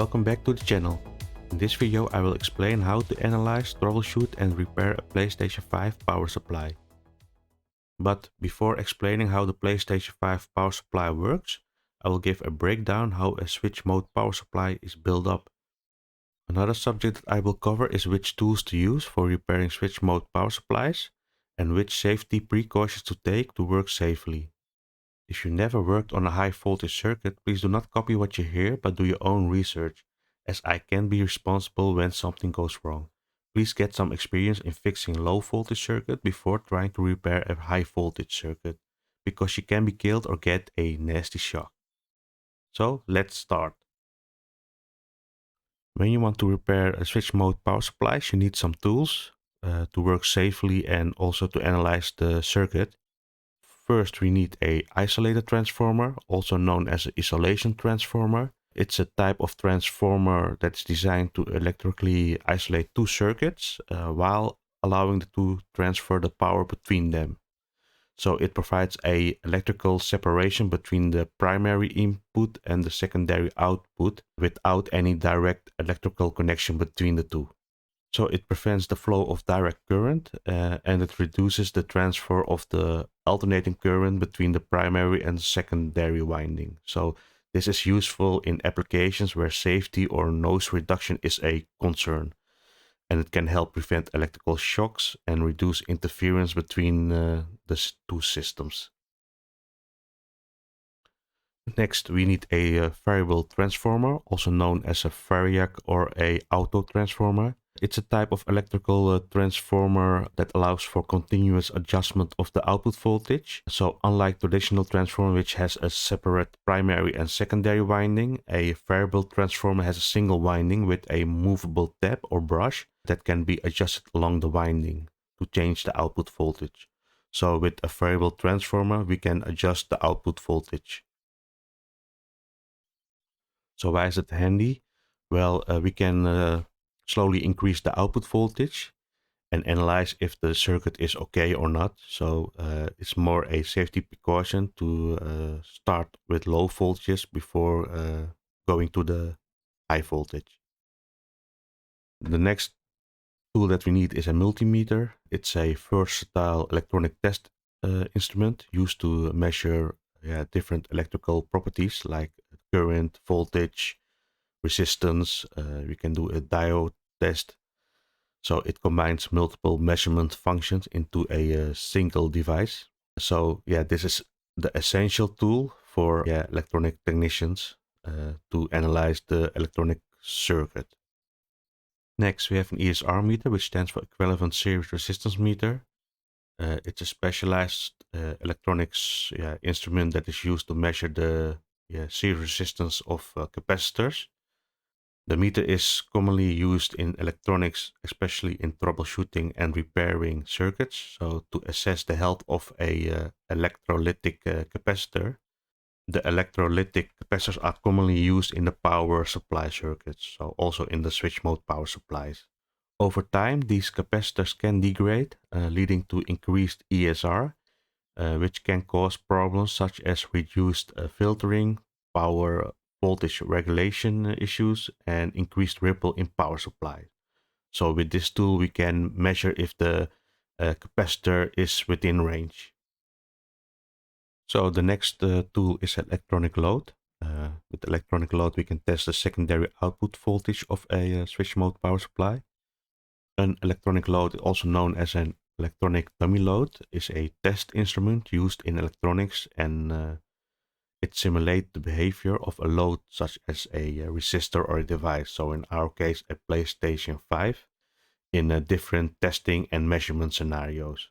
Welcome back to the channel. In this video I will explain how to analyze, troubleshoot and repair a PlayStation 5 power supply. But before explaining how the PlayStation 5 power supply works, I will give a breakdown how a switch mode power supply is built up. Another subject that I will cover is which tools to use for repairing switch mode power supplies and which safety precautions to take to work safely. If you never worked on a high voltage circuit, please do not copy what you hear but do your own research, as I can be responsible when something goes wrong. Please get some experience in fixing low voltage circuit before trying to repair a high voltage circuit, because you can be killed or get a nasty shock. So let's start. When you want to repair a switch mode power supplies, you need some tools to work safely and also to analyze the circuit. First, we need an isolator transformer, also known as an isolation transformer. It's a type of transformer that's designed to electrically isolate two circuits while allowing the two to transfer the power between them. So it provides a electrical separation between the primary input and the secondary output without any direct electrical connection between the two. So it prevents the flow of direct current and it reduces the transfer of the alternating current between the primary and secondary winding. So this is useful in applications where safety or noise reduction is a concern. And it can help prevent electrical shocks and reduce interference between the two systems. Next, we need a variable transformer, also known as a variac or a auto transformer. It's a type of electrical transformer that allows for continuous adjustment of the output voltage. So unlike traditional transformer, which has a separate primary and secondary winding, a variable transformer has a single winding with a movable tab or brush that can be adjusted along the winding to change the output voltage. So with a variable transformer, we can adjust the output voltage. So why is it handy? Well, we can slowly increase the output voltage and analyze if the circuit is okay or not. So it's more a safety precaution to start with low voltages before going to the high voltage. The next tool that we need is a multimeter. It's a versatile electronic test instrument used to measure different electrical properties like current, voltage, resistance. We can do a diode test. So it combines multiple measurement functions into a single device. So this is the essential tool for electronic technicians to analyze the electronic circuit. Next, we have an ESR meter, which stands for equivalent series resistance meter. It's a specialized electronics instrument that is used to measure the series resistance of capacitors. The meter is commonly used in electronics, especially in troubleshooting and repairing circuits. So to assess the health of a electrolytic capacitor. The electrolytic capacitors are commonly used in the power supply circuits, so also in the switch mode power supplies. Over time, these capacitors can degrade, leading to increased ESR, which can cause problems such as reduced filtering, power voltage regulation issues, and increased ripple in power supply. So with this tool, we can measure if the capacitor is within range. So the next tool is electronic load. With electronic load, we can test the secondary output voltage of a switch mode power supply. An electronic load, also known as an electronic dummy load, is a test instrument used in electronics, and it simulates the behavior of a load such as a resistor or a device. So in our case, a PlayStation 5 in different testing and measurement scenarios.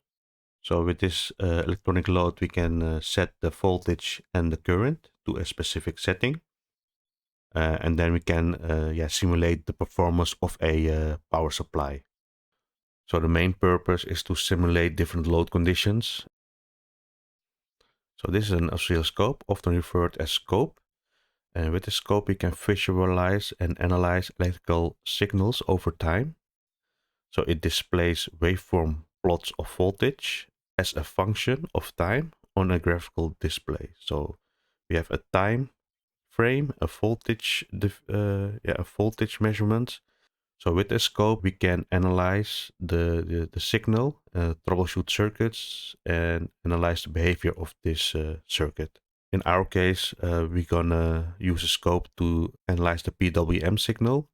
So with this electronic load, we can set the voltage and the current to a specific setting. And then we can simulate the performance of a power supply. So the main purpose is to simulate different load conditions. So this is an oscilloscope, often referred as scope. And with the scope, we can visualize and analyze electrical signals over time. So it displays waveform plots of voltage as a function of time on a graphical display. So we have a time frame, a voltage measurement. So with the scope, we can analyze the signal, troubleshoot circuits, and analyze the behavior of this circuit. In our case, we're gonna use a scope to analyze the PWM signal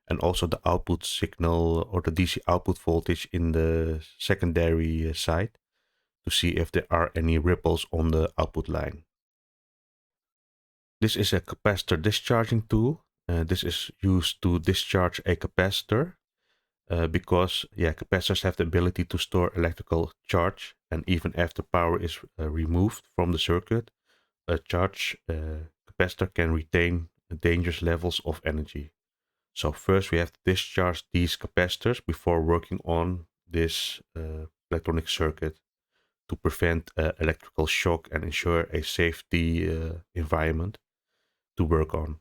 and also the output signal or the DC output voltage in the secondary side to see if there are any ripples on the output line. This is a capacitor discharging tool. This is used to discharge a capacitor because capacitors have the ability to store electrical charge, and even after power is removed from the circuit, a charge capacitor can retain dangerous levels of energy. So first we have to discharge these capacitors before working on this electronic circuit to prevent electrical shock and ensure a safety environment to work on.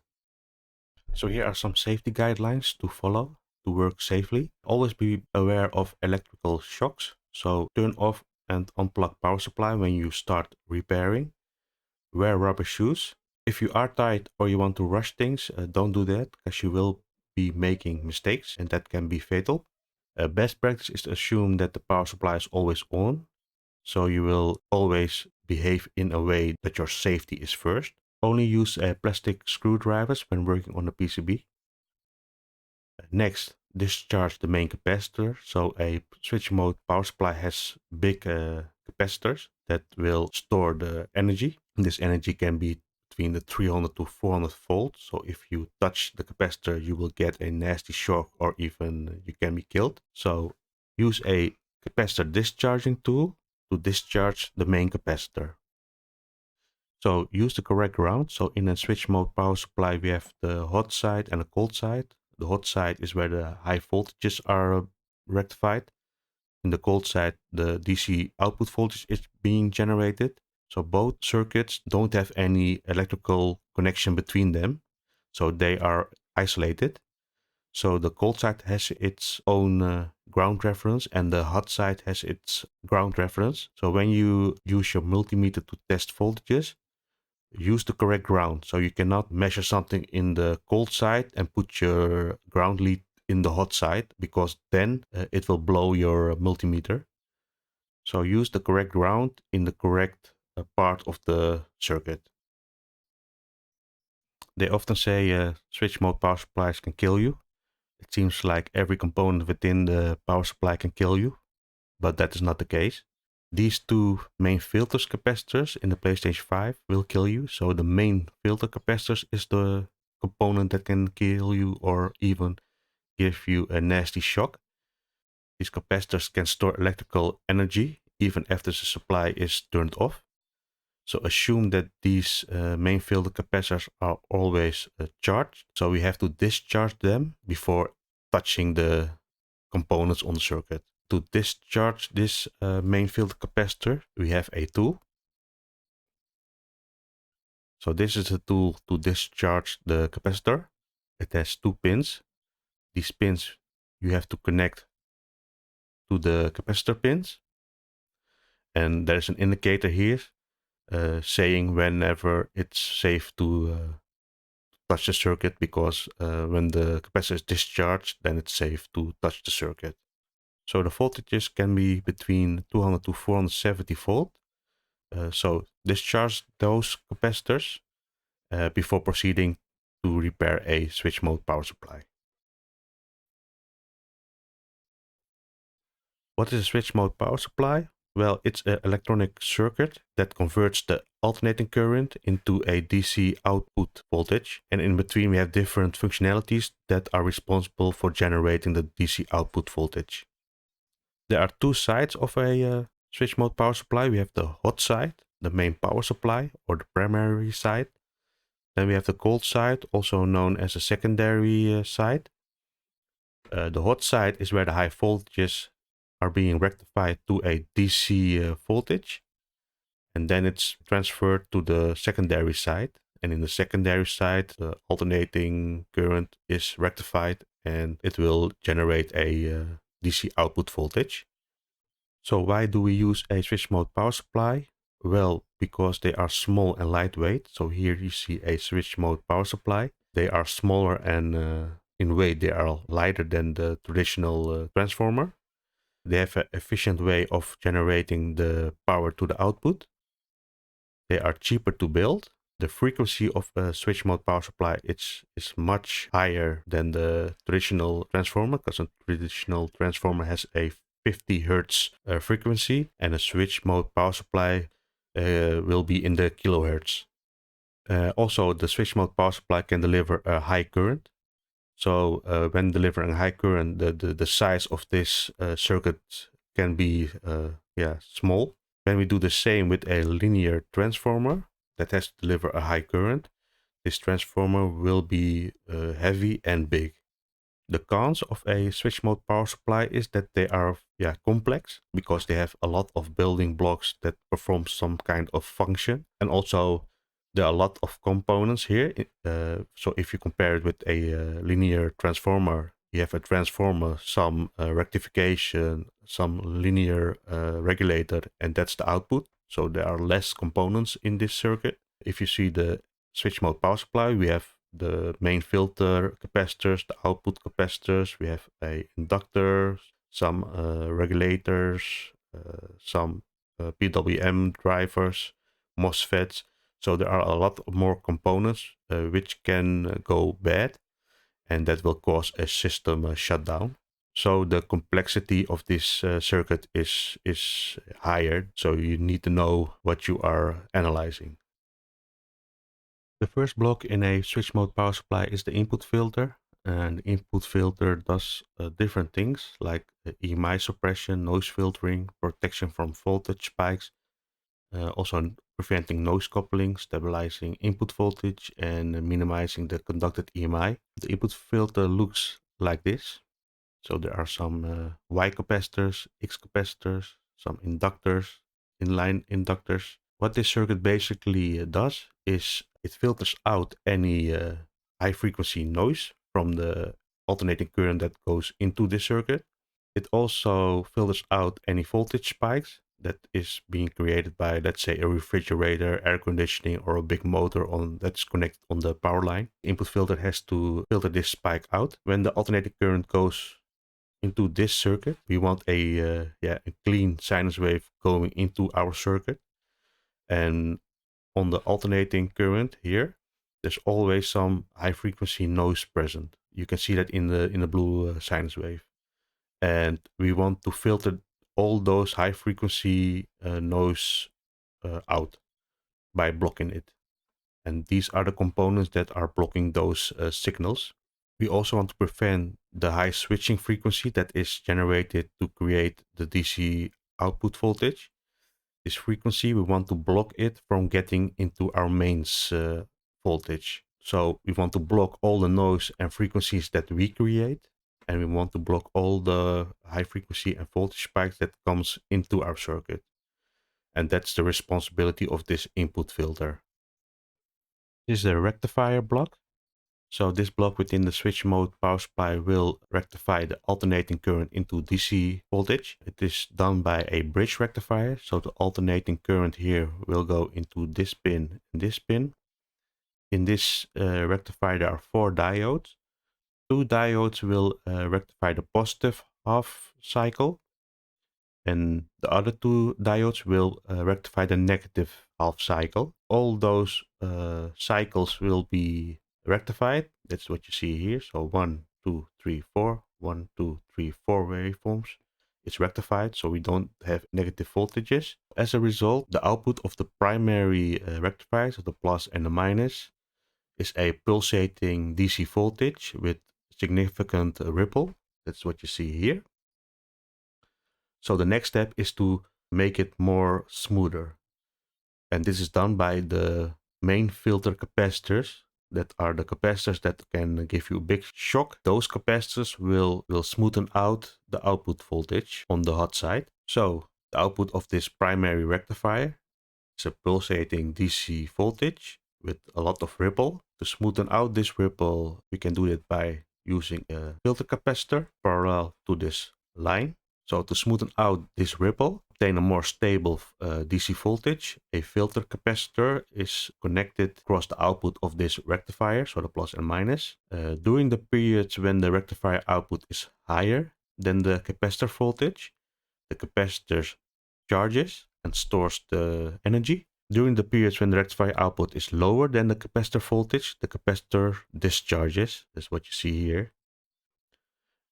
So here are some safety guidelines to follow to work safely. Always be aware of electrical shocks. So turn off and unplug power supply when you start repairing. Wear rubber shoes. If you are tired or you want to rush things, don't do that because you will be making mistakes and that can be fatal. Best practice is to assume that the power supply is always on. So you will always behave in a way that your safety is first. Only use plastic screwdrivers when working on a PCB. Next, discharge the main capacitor. So a switch mode power supply has big capacitors that will store the energy. This energy can be between the 300 to 400 volts. So if you touch the capacitor, you will get a nasty shock or even you can be killed. So use a capacitor discharging tool to discharge the main capacitor. So use the correct ground. So in a switch mode power supply, we have the hot side and the cold side. The hot side is where the high voltages are rectified. In the cold side, the DC output voltage is being generated. So both circuits don't have any electrical connection between them. So they are isolated. So the cold side has its own ground reference and the hot side has its ground reference. So when you use your multimeter to test voltages, use the correct ground. So you cannot measure something in the cold side and put your ground lead in the hot side because then it will blow your multimeter. So use the correct ground in the correct part of the circuit. They often say switch mode power supplies can kill you. It seems like every component within the power supply can kill you, but that is not the case. These two main filters capacitors in the PlayStation 5 will kill you. So the main filter capacitors is the component that can kill you or even give you a nasty shock. These capacitors can store electrical energy even after the supply is turned off. So assume that these main filter capacitors are always charged. So we have to discharge them before touching the components on the circuit. To discharge this main filter capacitor, we have a tool. So this is a tool to discharge the capacitor. It has two pins. These pins you have to connect to the capacitor pins. And there's an indicator here saying whenever it's safe to touch the circuit because when the capacitor is discharged, then it's safe to touch the circuit. So the voltages can be between 200 to 470 volt. So discharge those capacitors before proceeding to repair a switch mode power supply. What is a switch mode power supply? Well, it's an electronic circuit that converts the alternating current into a DC output voltage. And in between we have different functionalities that are responsible for generating the DC output voltage. There are two sides of a switch mode power supply. We have the hot side, the main power supply or the primary side. Then we have the cold side, also known as a secondary side. The hot side is where the high voltages are being rectified to a DC voltage. And then it's transferred to the secondary side. And in the secondary side, the alternating current is rectified and it will generate a DC output voltage. So why do we use a switch mode power supply? Well, because they are small and lightweight. So here you see a switch mode power supply. They are smaller and in weight they are lighter than the traditional transformer. They have an efficient way of generating the power to the output. They are cheaper to build. The frequency of a switch mode power supply is much higher than the traditional transformer, because a traditional transformer has a 50 hertz frequency, and a switch mode power supply will be in the kilohertz. Also, the switch mode power supply can deliver a high current. So when delivering high current, the size of this circuit can be small. When we do the same with a linear transformer that has to deliver a high current, this transformer will be heavy and big. The cons of a switch mode power supply is that they are complex, because they have a lot of building blocks that perform some kind of function, and also there are a lot of components here. So if you compare it with a linear transformer, you have a transformer, some rectification, some linear regulator, and that's the output. So there are less components in this circuit. If you see the switch mode power supply, we have the main filter capacitors, the output capacitors, we have a inductor, some regulators, some PWM drivers, MOSFETs. So there are a lot more components which can go bad, and that will cause a system shutdown. So the complexity of this circuit is higher, so you need to know what you are analyzing. The first block in a switch mode power supply is the input filter, and the input filter does different things like EMI suppression, noise filtering, protection from voltage spikes, also preventing noise coupling, stabilizing input voltage, and minimizing the conducted EMI. The input filter looks like this. So there are some Y capacitors, X capacitors, some inductors, inline inductors. What this circuit basically does is it filters out any high frequency noise from the alternating current that goes into this circuit. It also filters out any voltage spikes that is being created by, let's say, a refrigerator, air conditioning, or a big motor that's connected on the power line. The input filter has to filter this spike out. When the alternating current goes into this circuit, we want a clean sinus wave going into our circuit. And on the alternating current here, there's always some high frequency noise present. You can see that in the blue sinus wave. And we want to filter all those high frequency noise out by blocking it. And these are the components that are blocking those signals. We also want to prevent the high switching frequency that is generated to create the DC output voltage. This frequency, we want to block it from getting into our mains voltage. So we want to block all the noise and frequencies that we create, and we want to block all the high frequency and voltage spikes that comes into our circuit. And that's the responsibility of this input filter. This is the rectifier block. So this block within the switch mode power supply will rectify the alternating current into DC voltage. It is done by a bridge rectifier. So the alternating current here will go into this pin and this pin. In this rectifier there are 4 diodes. 2 diodes will rectify the positive half cycle, and the other 2 diodes will rectify the negative half cycle. All those cycles will be rectified. That's what you see here. So 1, 2, 3, 4, 1, 2, 3, 4 waveforms. It's rectified, so we don't have negative voltages. As a result, the output of the primary rectifiers, of the plus and the minus, is a pulsating DC voltage with significant ripple. That's what you see here. So the next step is to make it more smoother. And this is done by the main filter capacitors. That are the capacitors that can give you a big shock. Those capacitors will smoothen out the output voltage on the hot side. So the output of this primary rectifier is a pulsating DC voltage with a lot of ripple. To smoothen out this ripple, we can do it by using a filter capacitor parallel to this line. So to smoothen out this ripple, obtain a more stable DC voltage, a filter capacitor is connected across the output of this rectifier, so the plus and minus. During the periods when the rectifier output is higher than the capacitor voltage, the capacitor charges and stores the energy. During the periods when the rectifier output is lower than the capacitor voltage, the capacitor discharges. That's what you see here.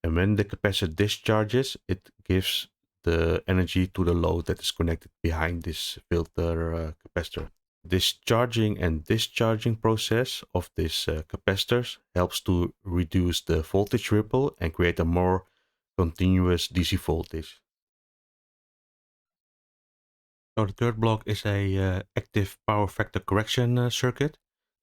And when the capacitor discharges, it gives the energy to the load that is connected behind this filter capacitor. This charging and discharging process of these capacitors helps to reduce the voltage ripple and create a more continuous DC voltage. So the third block is a active power factor correction circuit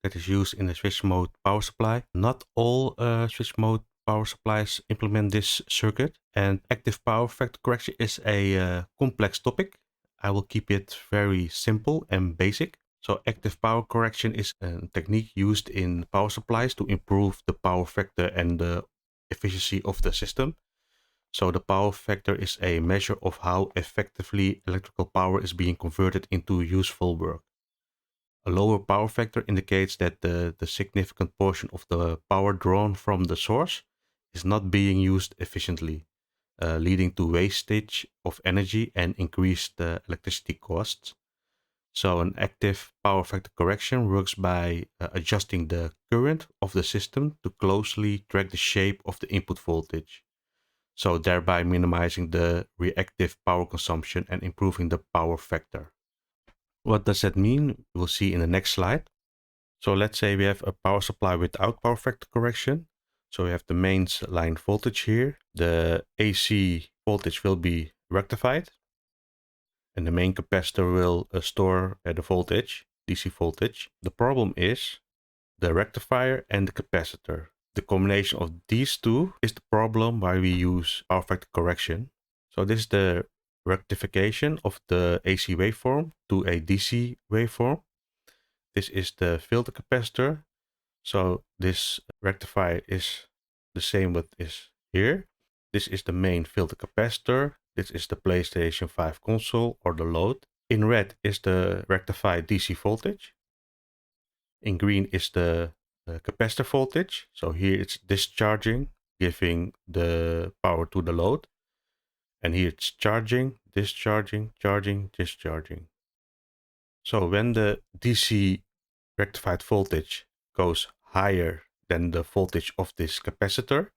that is used in the switch mode power supply. Not all switch mode power supplies implement this circuit, and active power factor correction is a complex topic. I will keep it very simple and basic. So active power correction is a technique used in power supplies to improve the power factor and the efficiency of the system. So the power factor is a measure of how effectively electrical power is being converted into useful work. A lower power factor indicates that the significant portion of the power drawn from the source is not being used efficiently, leading to wastage of energy and increased electricity costs. So an active power factor correction works by adjusting the current of the system to closely track the shape of the input voltage. So thereby minimizing the reactive power consumption and improving the power factor. What does that mean? We'll see in the next slide. So let's say we have a power supply without power factor correction. So we have the mains line voltage here. The AC voltage will be rectified. And the main capacitor will store the voltage, DC voltage. The problem is the rectifier and the capacitor. The combination of these two is the problem why we use power factor correction. So this is the rectification of the AC waveform to a DC waveform. This is the filter capacitor. So this rectifier is the same what is here. This is the main filter capacitor. This is the PlayStation 5 console or the load. In red is the rectified DC voltage. In green is the capacitor voltage. So here it's discharging, giving the power to the load. And here it's charging, discharging, charging, discharging. So when the DC rectified voltage goes higher than the voltage of this capacitor,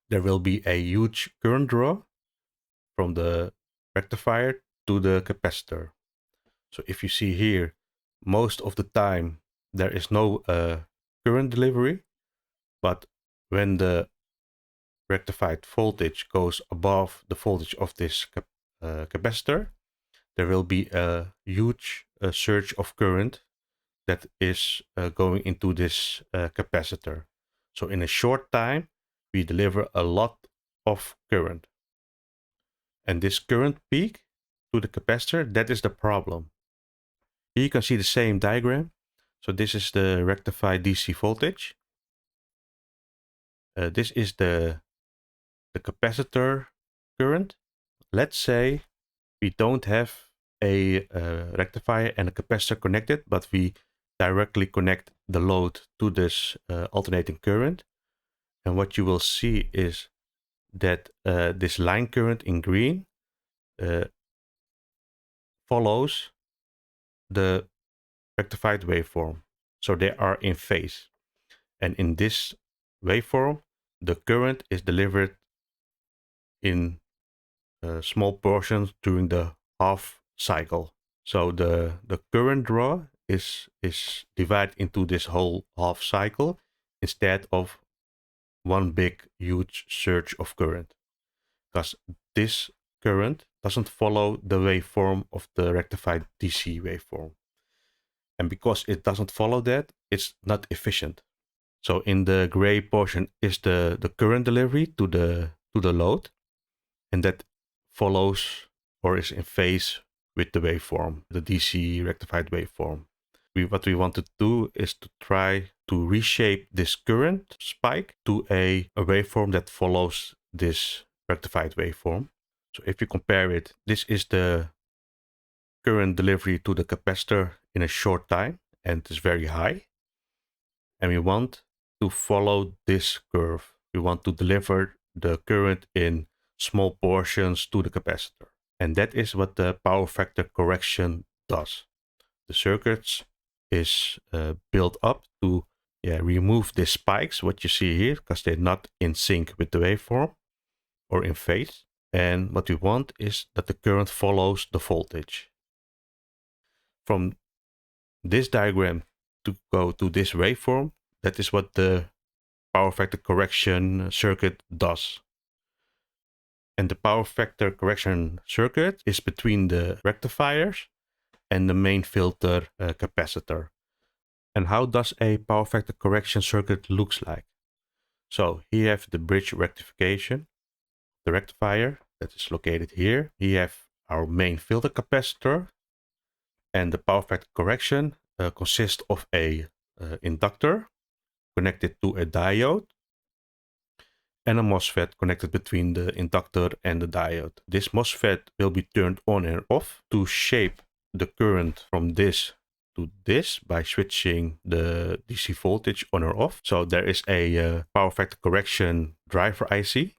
there will be a huge current draw from the rectifier to the capacitor. So if you see here, most of the time there is no current delivery, but when the rectified voltage goes above the voltage of this capacitor, there will be a huge surge of current that is going into this capacitor. So in a short time, we deliver a lot of current. And this current peak to the capacitor, that is the problem. Here you can see the same diagram. So this is the rectified DC voltage. This is the capacitor current. Let's say we don't have a rectifier and a capacitor connected, but we directly connect the load to this alternating current. And what you will see is that this line current in green follows the rectified waveform. So they are in phase. And in this waveform, the current is delivered in small portions during the half cycle. So the current draw is divided into this whole half cycle instead of one big huge surge of current, because this current doesn't follow the waveform of the rectified DC waveform. And because it doesn't follow that, it's not efficient. So in the gray portion is the current delivery to the load, and that follows or is in phase with the waveform, the DC rectified waveform. What we want to do is to try to reshape this current spike to a waveform that follows this rectified waveform. So if you compare it, this is the current delivery to the capacitor in a short time, and it is very high. And we want to follow this curve. We want to deliver the current in small portions to the capacitor. And that is what the power factor correction does. The circuits is built up to remove the spikes, what you see here, because they're not in sync with the waveform or in phase. And what we want is that the current follows the voltage. From this diagram to go to this waveform, that is what the power factor correction circuit does. And the power factor correction circuit is between the rectifiers and the main filter capacitor. And how does a power factor correction circuit looks like? So here you have the bridge rectification, the rectifier that is located here. Here you have our main filter capacitor, and the power factor correction consists of a inductor connected to a diode and a MOSFET connected between the inductor and the diode. This MOSFET will be turned on and off to shape the current from this to this by switching the DC voltage on or off. So there is a power factor correction driver IC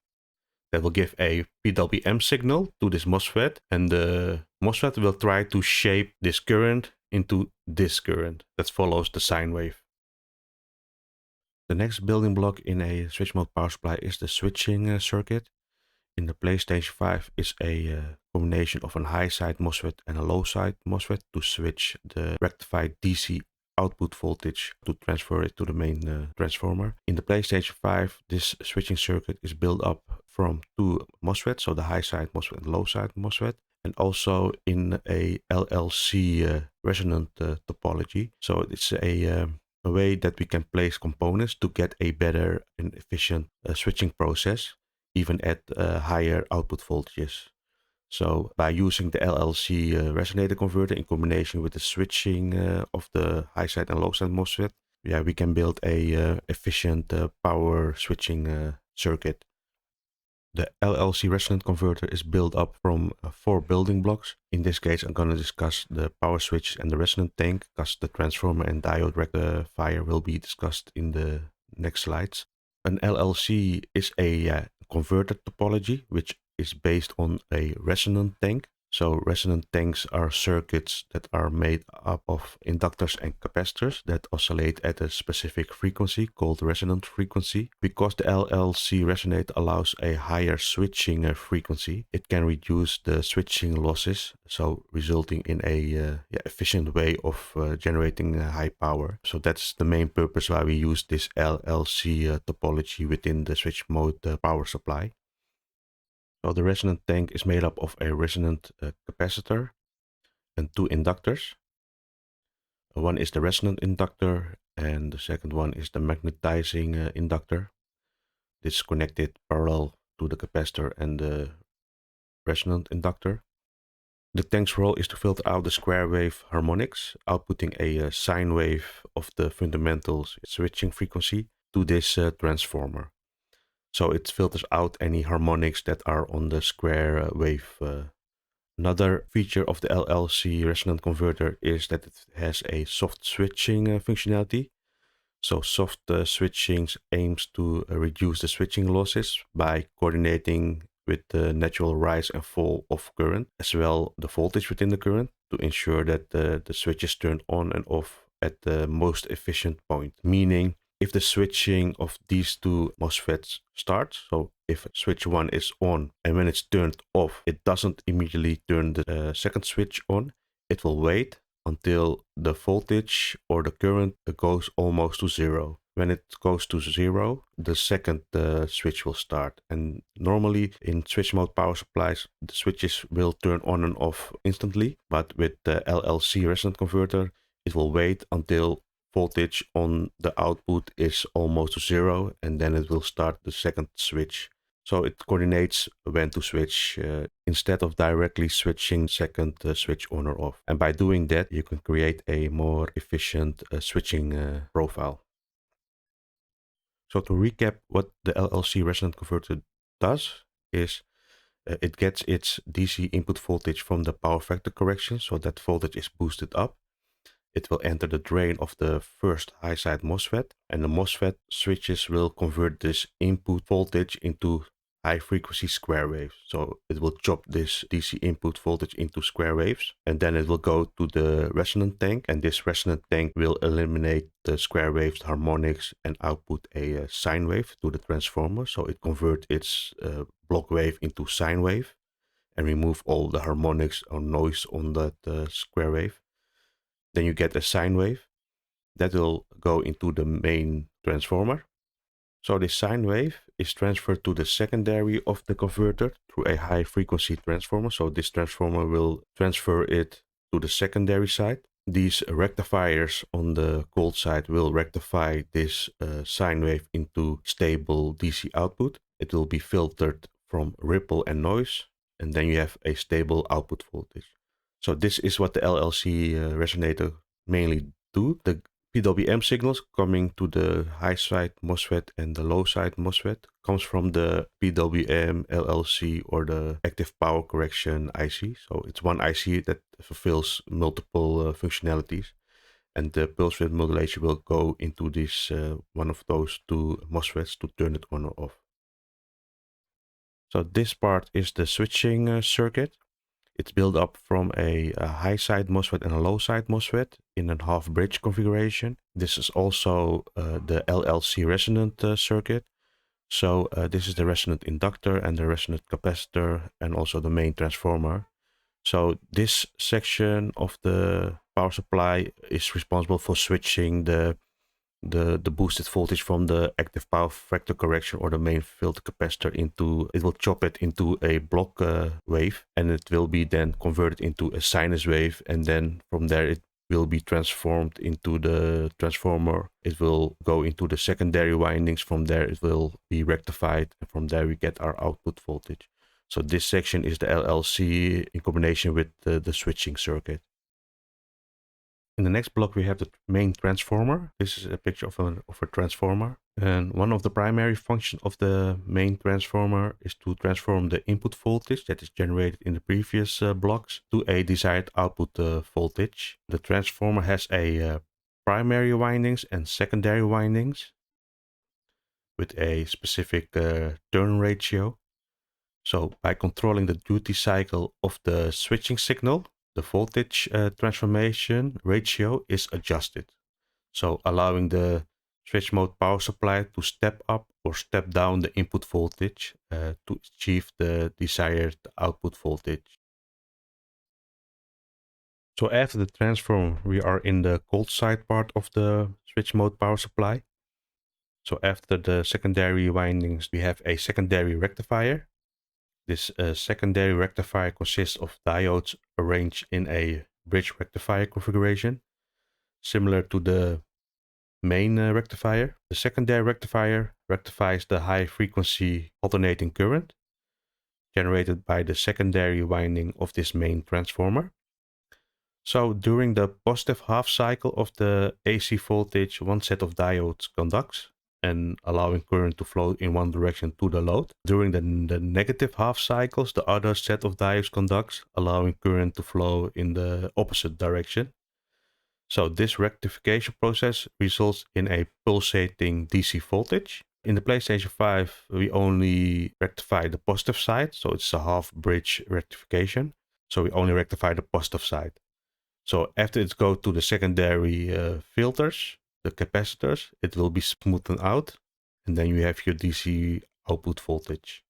that will give a PWM signal to this MOSFET, and the MOSFET will try to shape this current into this current that follows the sine wave. The next building block in a switch mode power supply is the switching circuit. In the PlayStation 5 is a combination of a high side MOSFET and a low side MOSFET to switch the rectified DC output voltage to transfer it to the main transformer. In the PlayStation 5, this switching circuit is built up from two MOSFETs, so the high side MOSFET and low side MOSFET, and also in a LLC resonant topology. So it's a way that we can place components to get a better and efficient switching process, even at higher output voltages. So by using the LLC resonator converter in combination with the switching of the high side and low side MOSFET, we can build a efficient power switching circuit. The LLC resonant converter is built up from 4 building blocks. In this case, I'm going to discuss the power switch and the resonant tank, because the transformer and diode rectifier will be discussed in the next slides. An LLC is a converter topology, which is based on a resonant tank. So resonant tanks are circuits that are made up of inductors and capacitors that oscillate at a specific frequency called resonant frequency. Because the LLC resonator allows a higher switching frequency, it can reduce the switching losses, so resulting in a efficient way of generating high power. So that's the main purpose why we use this LLC topology within the switch mode power supply. So the resonant tank is made up of a resonant capacitor and 2 inductors. One is the resonant inductor and the second one is the magnetizing inductor. This is connected parallel to the capacitor and the resonant inductor. The tank's role is to filter out the square wave harmonics, outputting a sine wave of the fundamental switching frequency to this transformer. So it filters out any harmonics that are on the square wave. Another feature of the LLC resonant converter is that it has a soft switching functionality. So soft switching aims to reduce the switching losses by coordinating with the natural rise and fall of current, as well the voltage within the current, to ensure that the switch is turned on and off at the most efficient point. Meaning, if the switching of these 2 MOSFETs starts, so if switch 1 is on and when it's turned off, it doesn't immediately turn the second switch on. It will wait until the voltage or the current goes almost to 0. When it goes to 0, the second switch will start. And normally in switch mode power supplies, the switches will turn on and off instantly. But with the LLC resonant converter, it will wait until voltage on the output is almost to 0, and then it will start the second switch. So it coordinates when to switch instead of directly switching second switch on or off. And by doing that, you can create a more efficient switching profile. So to recap, what the LLC resonant converter does is It gets its DC input voltage from the power factor correction, so that voltage is boosted up. It will enter the drain of the first high side MOSFET, and the MOSFET switches will convert this input voltage into high frequency square waves. So it will chop this DC input voltage into square waves, and then it will go to the resonant tank, and this resonant tank will eliminate the square waves, harmonics, and output a sine wave to the transformer. So it converts its block wave into sine wave and remove all the harmonics or noise on that square wave. Then you get a sine wave that will go into the main transformer. So this sine wave is transferred to the secondary of the converter through a high frequency transformer. So this transformer will transfer it to the secondary side. These rectifiers on the cold side will rectify this sine wave into stable DC output. It will be filtered from ripple and noise, and then you have a stable output voltage. So this is what the LLC resonator mainly do. The PWM signals coming to the high side MOSFET and the low side MOSFET comes from the PWM, LLC, or the active power correction IC. So it's one IC that fulfills multiple functionalities, and the pulse width modulation will go into this one of those two MOSFETs to turn it on or off. So this part is the switching circuit. It's built up from a high side MOSFET and a low side MOSFET in a half bridge configuration. This is also the LLC resonant circuit. So this is the resonant inductor and the resonant capacitor and also the main transformer. So this section of the power supply is responsible for switching the boosted voltage from the active power factor correction or the main filter capacitor into, it will chop it into a block wave, and it will be then converted into a sinus wave, and then from there it will be transformed into the transformer. It will go into the secondary windings. From there it will be rectified, and from there we get our output voltage. So this section is the LLC in combination with the switching circuit. In the next block, we have the main transformer. This is a picture of a transformer. And one of the primary functions of the main transformer is to transform the input voltage that is generated in the previous blocks to a desired output voltage. The transformer has a primary windings and secondary windings with a specific turn ratio. So by controlling the duty cycle of the switching signal, the voltage transformation ratio is adjusted. So allowing the switch mode power supply to step up or step down the input voltage to achieve the desired output voltage. So after the transform, we are in the cold side part of the switch mode power supply. So after the secondary windings, we have a secondary rectifier. This secondary rectifier consists of diodes arranged in a bridge rectifier configuration, similar to the main rectifier. The secondary rectifier rectifies the high frequency alternating current generated by the secondary winding of this main transformer. So during the positive half cycle of the AC voltage, one set of diodes conducts and allowing current to flow in one direction to the load. During the negative half cycles, the other set of diodes conducts, allowing current to flow in the opposite direction. So this rectification process results in a pulsating DC voltage. In the PlayStation 5, we only rectify the positive side, so it's a half bridge rectification. So we only rectify the positive side. So after it goes to the secondary filters, the capacitors, it will be smoothed out, and then you have your DC output voltage.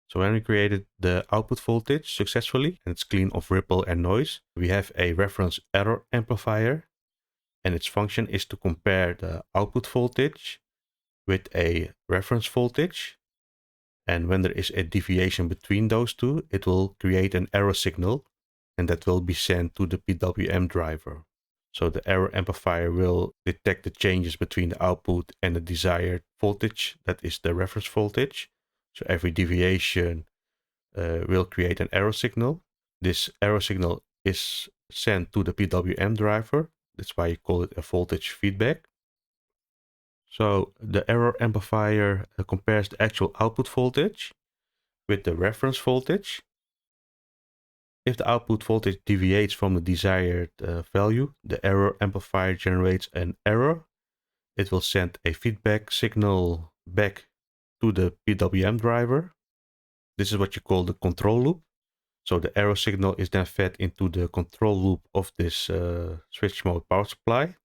So when we created the output voltage successfully, and it's clean of ripple and noise, we have a reference error amplifier, and its function is to compare the output voltage with a reference voltage. And when there is a deviation between those two, it will create an error signal, and that will be sent to the PWM driver. So the error amplifier will detect the changes between the output and the desired voltage, that is the reference voltage. So every deviation will create an error signal. This error signal is sent to the PWM driver. That's why you call it a voltage feedback. So the error amplifier compares the actual output voltage with the reference voltage. If the output voltage deviates from the desired value, the error amplifier generates an error. It will send a feedback signal back to the PWM driver. This is what you call the control loop. So the error signal is then fed into the control loop of this switch mode power supply.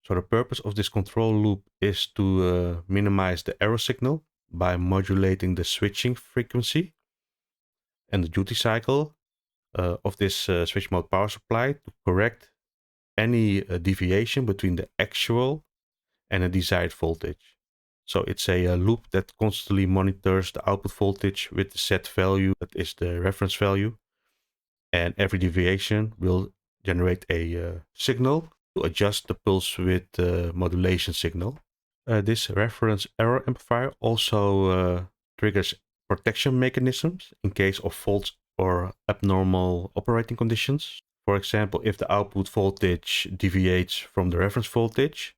So the purpose of this control loop is to minimize the error signal by modulating the switching frequency and the duty cycle of this switch mode power supply to correct any deviation between the actual and a desired voltage. So it's a loop that constantly monitors the output voltage with the set value that is the reference value, and every deviation will generate a signal to adjust the pulse width modulation signal. This reference error amplifier also triggers protection mechanisms in case of faults or abnormal operating conditions. For example, if the output voltage deviates from the reference voltage,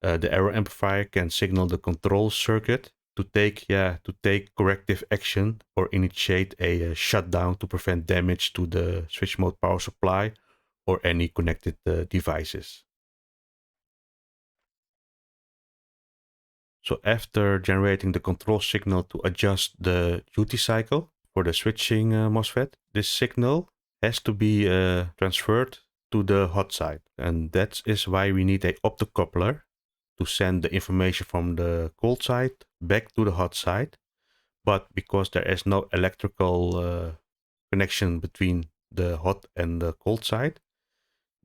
the error amplifier can signal the control circuit to take corrective action or initiate a shutdown to prevent damage to the switch mode power supply or any connected devices. So after generating the control signal to adjust the duty cycle for the switching MOSFET, this signal has to be transferred to the hot side, and that is why we need a optocoupler to send the information from the cold side back to the hot side. But because there is no electrical connection between the hot and the cold side,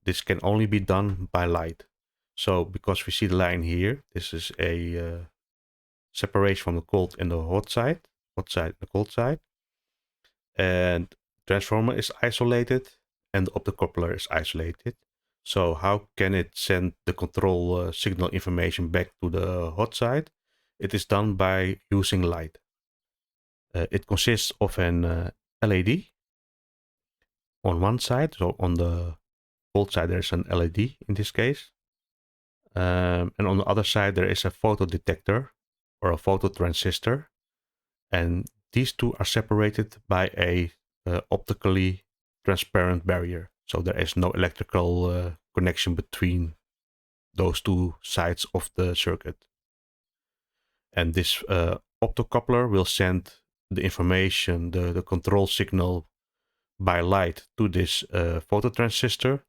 this can only be done by light. So because we see the line here, this is a separation from the cold and the hot side and the cold side. And transformer is isolated and the optocoupler is isolated. So how can it send the control signal information back to the hot side? It is done by using light. It consists of an LED on one side. So on the cold side there's an LED in this case. And on the other side there is a photodetector or a phototransistor. And these two are separated by a optically transparent barrier. So there is no electrical connection between those two sides of the circuit. And this optocoupler will send the information, the control signal by light to this phototransistor.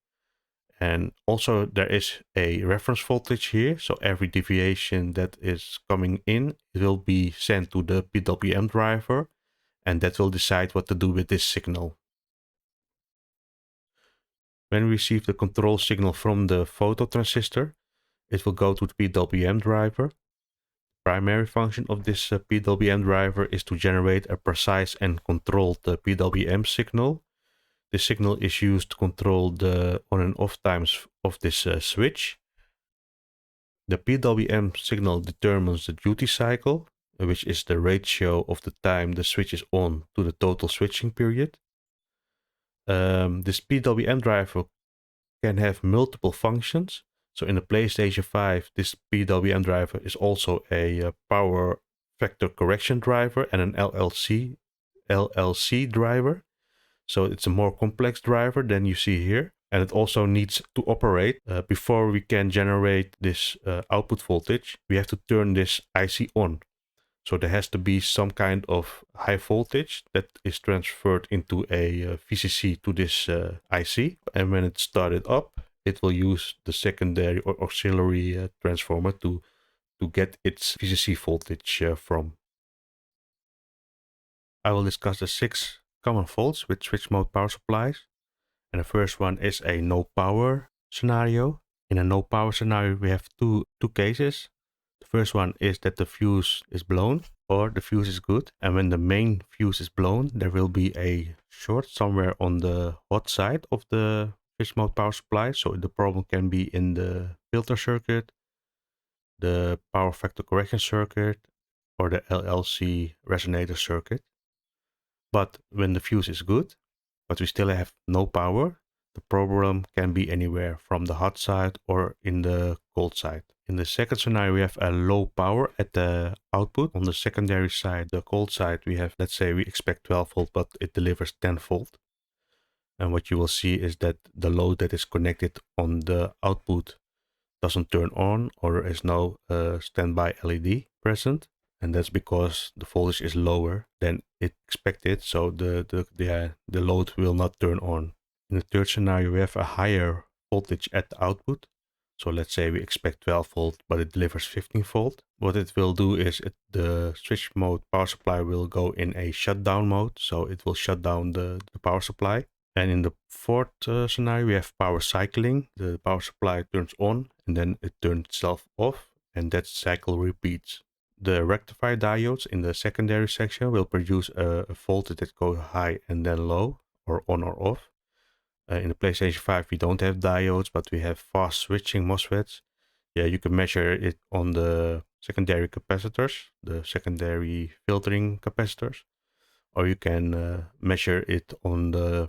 And also there is a reference voltage here. So every deviation that is coming in, it will be sent to the PWM driver, and that will decide what to do with this signal. When we receive the control signal from the phototransistor, it will go to the PWM driver. Primary function of this PWM driver is to generate a precise and controlled PWM signal. This signal is used to control the on and off times of this switch. The PWM signal determines the duty cycle, which is the ratio of the time the switch is on to the total switching period. This PWM driver can have multiple functions. So in the PlayStation 5, this PWM driver is also a power factor correction driver and an LLC driver. So it's a more complex driver than you see here. And it also needs to operate before we can generate this output voltage. We have to turn this IC on. So there has to be some kind of high voltage that is transferred into a VCC to this IC. And when it's started up, it will use the secondary or auxiliary transformer to get its VCC voltage from. I will discuss the 6 common faults with switch mode power supplies. And the first one is a no power scenario. In a no power scenario, we have two cases. The first one is that the fuse is blown or the fuse is good. And when the main fuse is blown, there will be a short somewhere on the hot side of the switch mode power supply. So the problem can be in the filter circuit, the power factor correction circuit, or the LLC resonator circuit. But when the fuse is good, but we still have no power, the problem can be anywhere from the hot side or in the cold side. In the second scenario, we have a low power at the output. On the secondary side, the cold side, we have, let's say we expect 12 volt, but it delivers 10 volt. And what you will see is that the load that is connected on the output doesn't turn on, or there is no standby LED present. And that's because the voltage is lower than it expected. So the load will not turn on. In the third scenario, we have a higher voltage at the output. So let's say we expect 12 volt, but it delivers 15 volt. What it will do is the switch mode power supply will go in a shutdown mode. So it will shut down the power supply. And in the fourth scenario, we have power cycling. The power supply turns on and then it turns itself off, and that cycle repeats. The rectifier diodes in the secondary section will produce a voltage that goes high and then low, or on or off. In the PlayStation 5, we don't have diodes, but we have fast switching MOSFETs. Yeah, you can measure it on the secondary capacitors, the secondary filtering capacitors, or you can measure it on the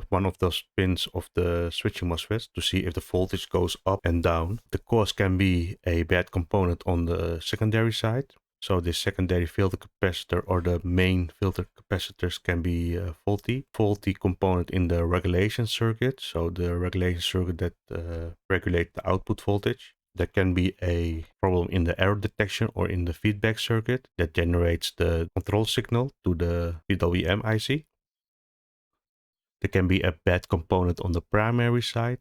one of those pins of the switching MOSFETs to see if the voltage goes up and down. The cause can be a bad component on the secondary side. So the secondary filter capacitor or the main filter capacitors can be faulty component in the regulation circuit. So the regulation circuit that regulates the output voltage. There can be a problem in the error detection or in the feedback circuit that generates the control signal to the PWM IC. There can be a bad component on the primary side.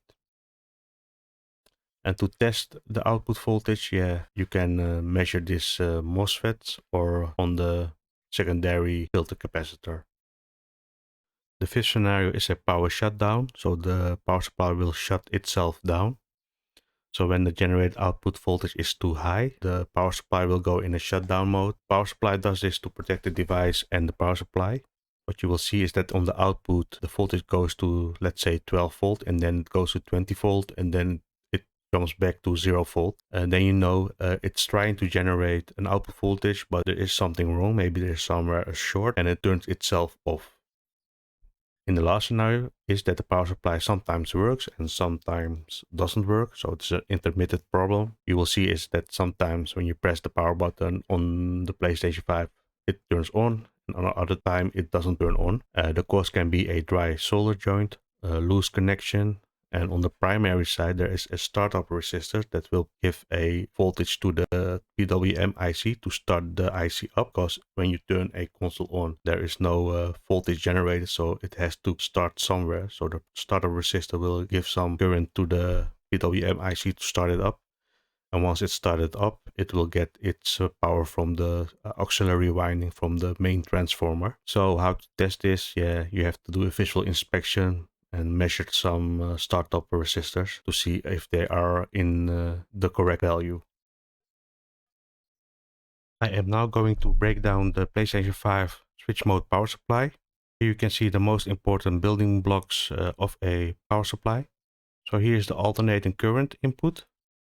And to test the output voltage, yeah, you can measure this MOSFETs or on the secondary filter capacitor. The fifth scenario is a power shutdown, so the power supply will shut itself down. So when the generated output voltage is too high, the power supply will go in a shutdown mode. Power supply does this to protect the device and the power supply. What you will see is that on the output, the voltage goes to, let's say, 12 volt, and then it goes to 20 volt, and then it comes back to 0 volt. And then you know it's trying to generate an output voltage, but there is something wrong. Maybe there's somewhere a short, and it turns itself off. In the last scenario is that the power supply sometimes works and sometimes doesn't work. So it's an intermittent problem. You will see is that sometimes when you press the power button on the PlayStation 5, it turns on, and on other time it doesn't turn on. The cause can be a dry solder joint, a loose connection, and on the primary side there is a startup resistor that will give a voltage to the PWM IC to start the IC up, because when you turn a console on there is no voltage generated, so it has to start somewhere. So the startup resistor will give some current to the PWM IC to start it up. And once it's started up, it will get its power from the auxiliary winding from the main transformer. So how to test this? Yeah, you have to do a visual inspection and measure some startup resistors to see if they are in the correct value. I am now going to break down the PlayStation 5 switch mode power supply. Here you can see the most important building blocks of a power supply. So here is the alternating current input,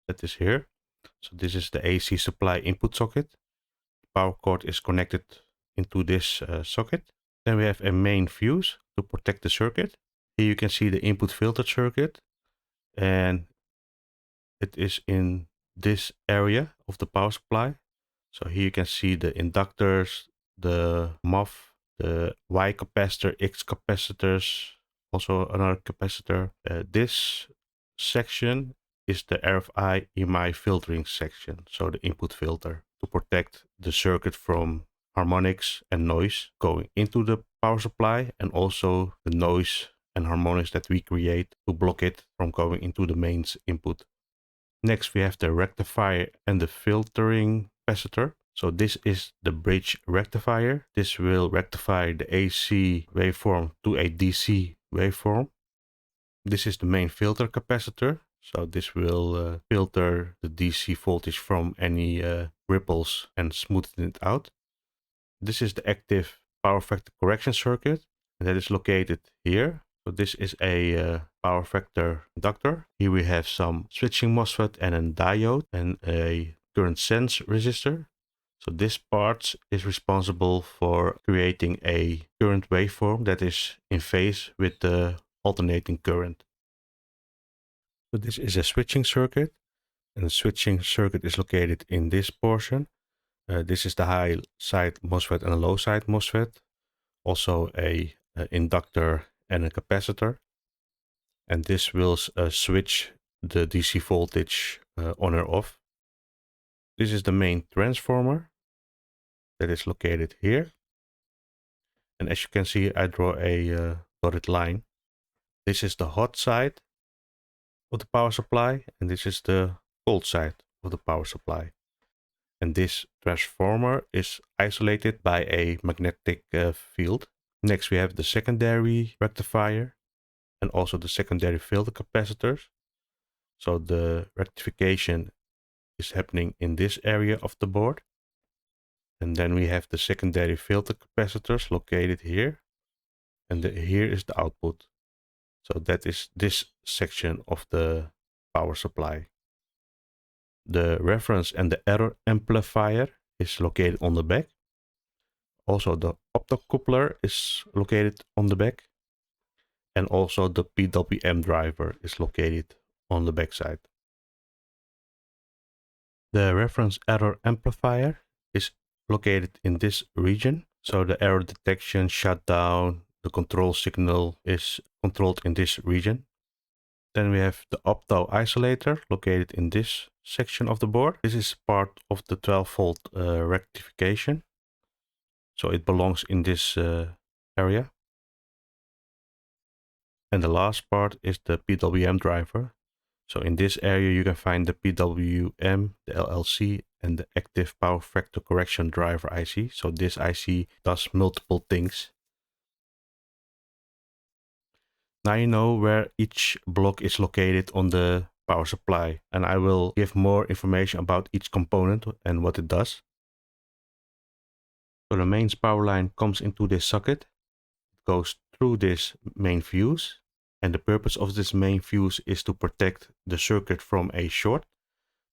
that is here. So this is the AC supply input socket. The power cord is connected into this socket. Then we have a main fuse to protect the circuit. Here you can see the input filter circuit, and it is in this area of the power supply. So here you can see the inductors, the MOF, the Y capacitor, X capacitors, also another capacitor. This section is the RFI EMI filtering section, so the input filter to protect the circuit from harmonics and noise going into the power supply, and also the noise and harmonics that we create to block it from going into the mains input. Next we have the rectifier and the filtering capacitor. So this is the bridge rectifier. This will rectify the AC waveform to a DC waveform. This is the main filter capacitor. So this will filter the DC voltage from any ripples and smoothen it out. This is the active power factor correction circuit, and that is located here. So this is a power factor inductor. Here we have some switching MOSFET and a diode and a current sense resistor. So this part is responsible for creating a current waveform that is in phase with the alternating current. So this is a switching circuit. And the switching circuit is located in this portion. This is the high side MOSFET and a low side MOSFET. Also a inductor and a capacitor. And this will switch the DC voltage on or off. This is the main transformer that is located here. And as you can see, I draw a dotted line. This is the hot side of the power supply, and this is the cold side of the power supply. And this transformer is isolated by a magnetic field. Next, we have the secondary rectifier and also the secondary filter capacitors. So the rectification is happening in this area of the board. And then we have the secondary filter capacitors located here. And here is the output. So that is this section of the power supply. The reference and the error amplifier is located on the back. Also the optocoupler is located on the back. And also the PWM driver is located on the back side. The reference error amplifier is located in this region. So the error detection, shutdown, the control signal is controlled in this region. Then we have the Optoisolator located in this section of the board. This is part of the 12-volt rectification. So it belongs in this area. And the last part is the PWM driver. So in this area you can find the PWM, the LLC, and the active power factor correction driver IC. So this IC does multiple things. Now you know where each block is located on the power supply, and I will give more information about each component and what it does. So the mains power line comes into this socket, it goes through this main fuse, and the purpose of this main fuse is to protect the circuit from a short.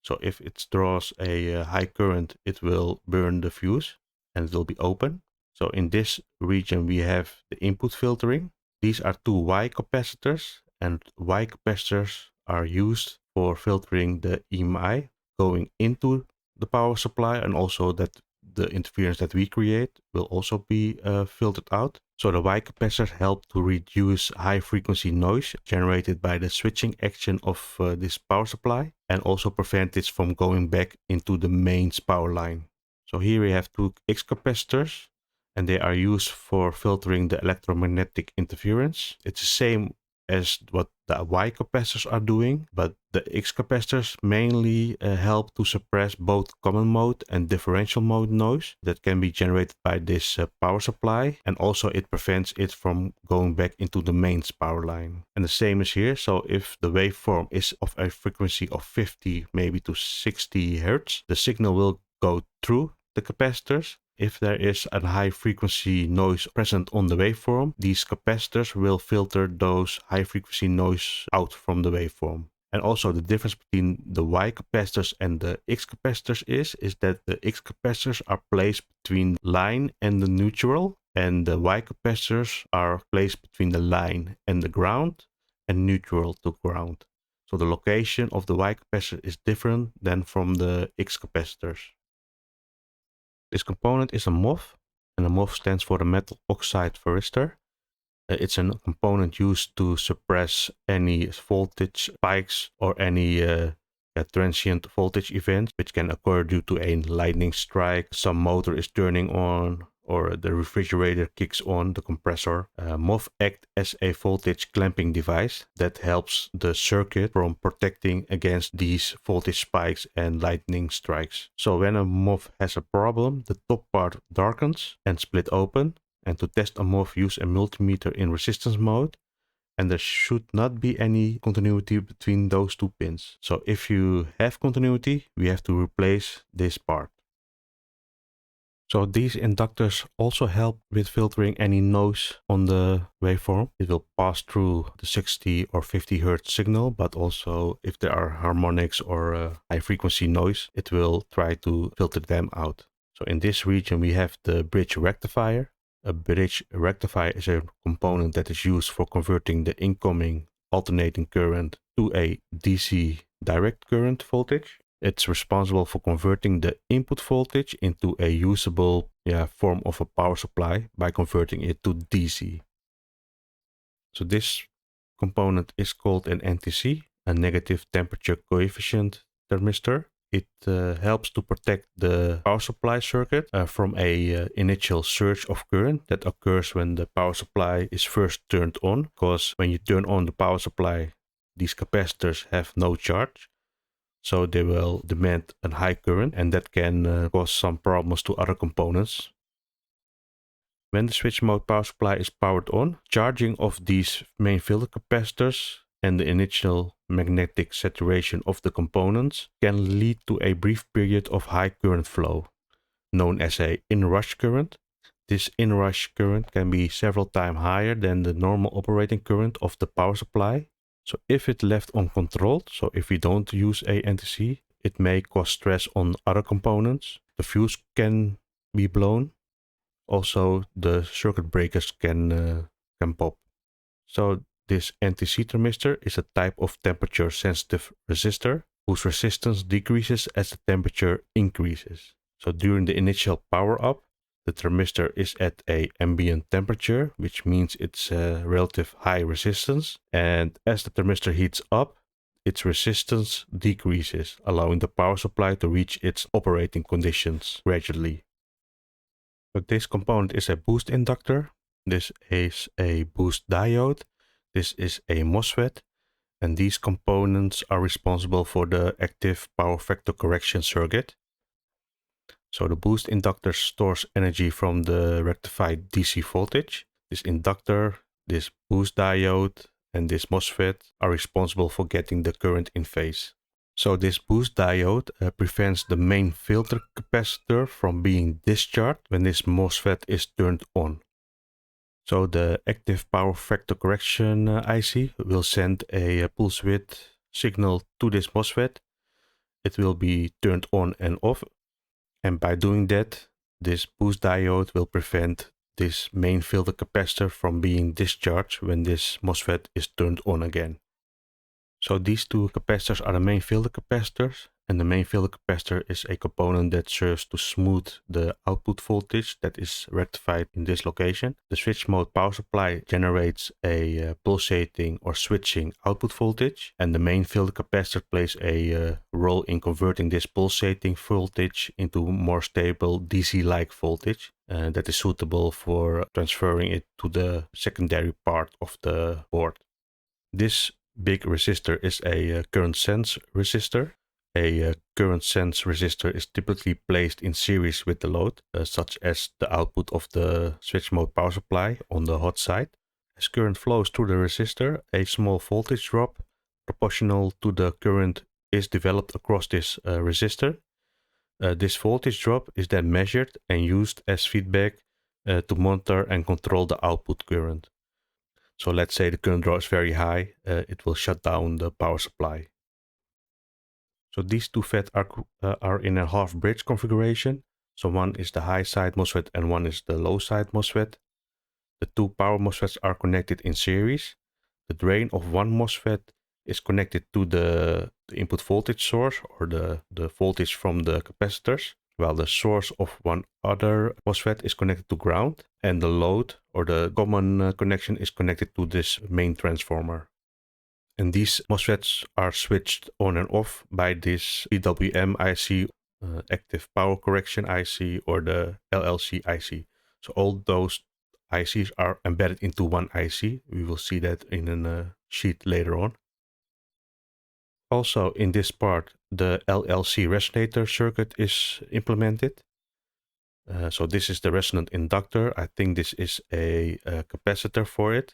So if it draws a high current, it will burn the fuse and it will be open. So in this region we have the input filtering. These are two Y capacitors, and Y capacitors are used for filtering the EMI going into the power supply, and also that the interference that we create will also be filtered out. So the Y capacitors help to reduce high frequency noise generated by the switching action of this power supply, and also prevent it from going back into the mains power line. So here we have two X capacitors, and they are used for filtering the electromagnetic interference. It's the same as what the Y capacitors are doing, but the X capacitors mainly help to suppress both common mode and differential mode noise that can be generated by this power supply, and also it prevents it from going back into the mains power line. And the same is here. So if the waveform is of a frequency of 50 maybe to 60 Hertz, the signal will go through the capacitors. If there is a high frequency noise present on the waveform, these capacitors will filter those high frequency noise out from the waveform. And also the difference between the Y capacitors and the X capacitors is that the X capacitors are placed between line and the neutral, and the Y capacitors are placed between the line and the ground and neutral to ground. So the location of the Y capacitor is different than from the X capacitors. This component is a MOF, and a MOF stands for the metal oxide varistor. It's a component used to suppress any voltage spikes or any transient voltage events which can occur due to a lightning strike, some motor is turning on, or the refrigerator kicks on, the compressor. MOF acts as a voltage clamping device that helps the circuit from protecting against these voltage spikes and lightning strikes. So when a MOF has a problem, the top part darkens and split open. And to test a MOF, use a multimeter in resistance mode. And there should not be any continuity between those two pins. So if you have continuity, we have to replace this part. So these inductors also help with filtering any noise on the waveform. It will pass through the 60 or 50 Hertz signal, but also if there are harmonics or high frequency noise, it will try to filter them out. So in this region, we have the bridge rectifier. A bridge rectifier is a component that is used for converting the incoming alternating current to a DC direct current voltage. It's responsible for converting the input voltage into a usable form of a power supply by converting it to DC. So this component is called an NTC, a negative temperature coefficient thermistor. It helps to protect the power supply circuit from a initial surge of current that occurs when the power supply is first turned on. Because when you turn on the power supply, these capacitors have no charge, so they will demand a high current, and that can cause some problems to other components. When the switch mode power supply is powered on, charging of these main filter capacitors and the initial magnetic saturation of the components can lead to a brief period of high current flow, known as a inrush current. This inrush current can be several times higher than the normal operating current of the power supply. So if it's left uncontrolled, so if we don't use a NTC, it may cause stress on other components. The fuse can be blown. Also, the circuit breakers can pop. So this NTC thermistor is a type of temperature sensitive resistor whose resistance decreases as the temperature increases. So during the initial power up, the thermistor is at a ambient temperature, which means it's a relative high resistance. And as the thermistor heats up, its resistance decreases, allowing the power supply to reach its operating conditions gradually. So this component is a boost inductor. This is a boost diode. This is a MOSFET. And these components are responsible for the active power factor correction circuit. So the boost inductor stores energy from the rectified DC voltage. This inductor, this boost diode, and this MOSFET are responsible for getting the current in phase. So this boost diode prevents the main filter capacitor from being discharged when this MOSFET is turned on. So the active power factor correction IC will send a pulse width signal to this MOSFET. It will be turned on and off. And by doing that, this boost diode will prevent this main filter capacitor from being discharged when this MOSFET is turned on again. So these two capacitors are the main filter capacitors, and the main filter capacitor is a component that serves to smooth the output voltage that is rectified in this location. The switch mode power supply generates a pulsating or switching output voltage, and the main filter capacitor plays a role in converting this pulsating voltage into more stable DC-like voltage that is suitable for transferring it to the secondary part of the board. This big resistor is a current sense resistor. A current sense resistor is typically placed in series with the load, such as the output of the switch mode power supply on the hot side. As current flows through the resistor, a small voltage drop proportional to the current is developed across this resistor. This voltage drop is then measured and used as feedback to monitor and control the output current. So let's say the current draw is very high, it will shut down the power supply. So these two FET are in a half bridge configuration. So one is the high side MOSFET and one is the low side MOSFET. The two power MOSFETs are connected in series. The drain of one MOSFET is connected to the input voltage source or the voltage from the capacitors, while the source of one other MOSFET is connected to ground, and the load or the common connection is connected to this main transformer. And these MOSFETs are switched on and off by this PWM IC, active power correction IC, or the LLC IC. So all those ICs are embedded into one IC. We will see that in a sheet later on. Also in this part, the LLC resonator circuit is implemented. So this is the resonant inductor. I think this is a capacitor for it.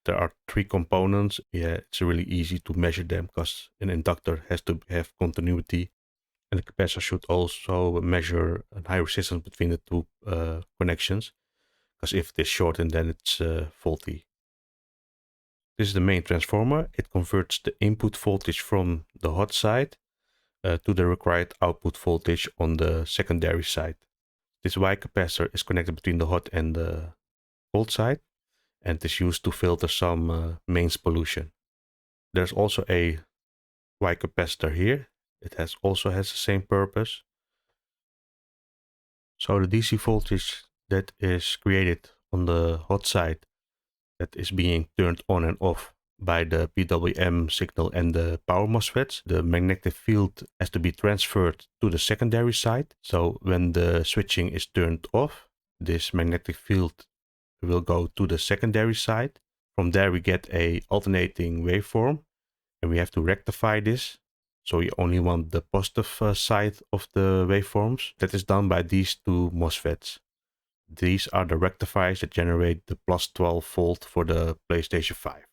There are three components. Yeah, it's really easy to measure them because an inductor has to have continuity. And the capacitor should also measure a high resistance between the two connections. Because if it is shortened, then it's faulty. This is the main transformer. It converts the input voltage from the hot side to the required output voltage on the secondary side. This Y capacitor is connected between the hot and the cold side, and is used to filter some mains pollution. There's also a Y capacitor here. It also has the same purpose. So the DC voltage that is created on the hot side, that is being turned on and off by the PWM signal and the power MOSFETs, the magnetic field has to be transferred to the secondary side. So when the switching is turned off, this magnetic field will go to the secondary side. From there we get a alternating waveform, and we have to rectify this. So we only want the positive side of the waveforms. That is done by these two MOSFETs. These are the rectifiers that generate the plus 12 volt for the PlayStation 5.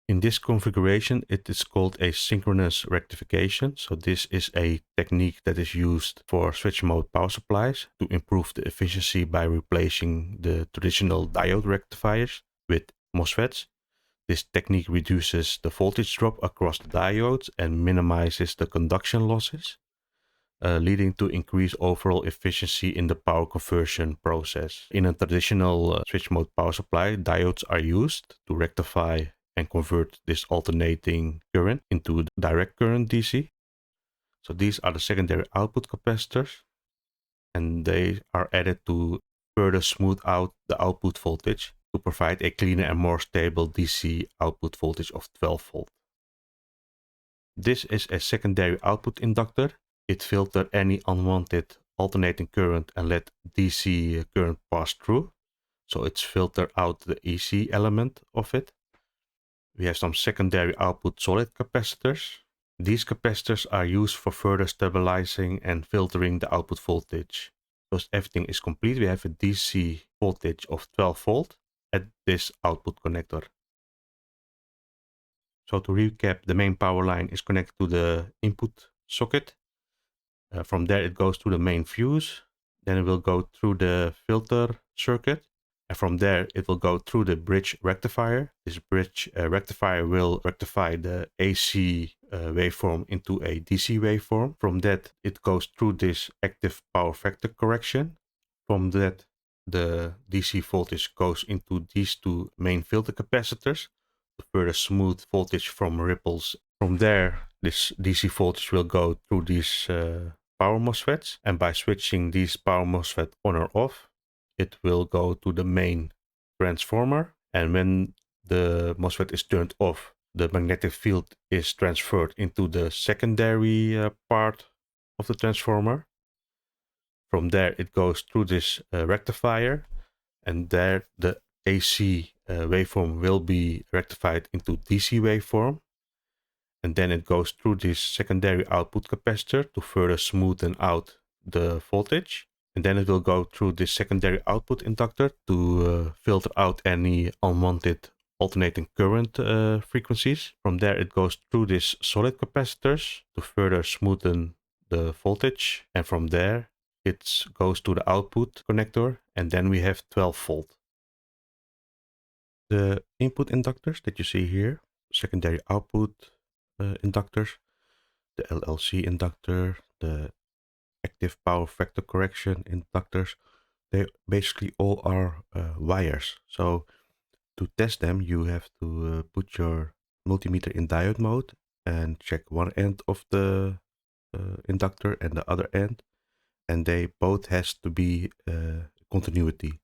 In this configuration, it is called a synchronous rectification. So this is a technique that is used for switch mode power supplies to improve the efficiency by replacing the traditional diode rectifiers with MOSFETs. This technique reduces the voltage drop across the diodes and minimizes the conduction losses, leading to increased overall efficiency in the power conversion process. In a traditional switch mode power supply, diodes are used to rectify and convert this alternating current into direct current DC. So these are the secondary output capacitors, and they are added to further smooth out the output voltage to provide a cleaner and more stable DC output voltage of 12 volt. This is a secondary output inductor. It filters any unwanted alternating current and let DC current pass through. So it's filtered out the EC element of it. We have some secondary output solid capacitors. These capacitors are used for further stabilizing and filtering the output voltage. Because everything is complete, we have a DC voltage of 12 volt at this output connector. So to recap, the main power line is connected to the input socket. From there it goes to the main fuse. Then it will go through the filter circuit. And from there it will go through the bridge rectifier. This bridge rectifier will rectify the AC waveform into a DC waveform. From that it goes through this active power factor correction. From that the DC voltage goes into these two main filter capacitors to further smooth voltage from ripples. From there this DC voltage will go through these power MOSFETs, and by switching these power MOSFET on or off, it will go to the main transformer. And when the MOSFET is turned off, the magnetic field is transferred into the secondary part of the transformer. From there it goes through this rectifier, and there the AC waveform will be rectified into DC waveform. And then it goes through this secondary output capacitor to further smoothen out the voltage. And then it will go through this secondary output inductor to filter out any unwanted alternating current frequencies. From there it goes through this solid capacitors to further smoothen the voltage. And from there it goes to the output connector, and then we have 12 volt. The input inductors that you see here, secondary output inductors, the LLC inductor, the active power factor correction inductors, they basically all are wires. So to test them, you have to put your multimeter in diode mode and check one end of the inductor and the other end, and they both has to be continuity.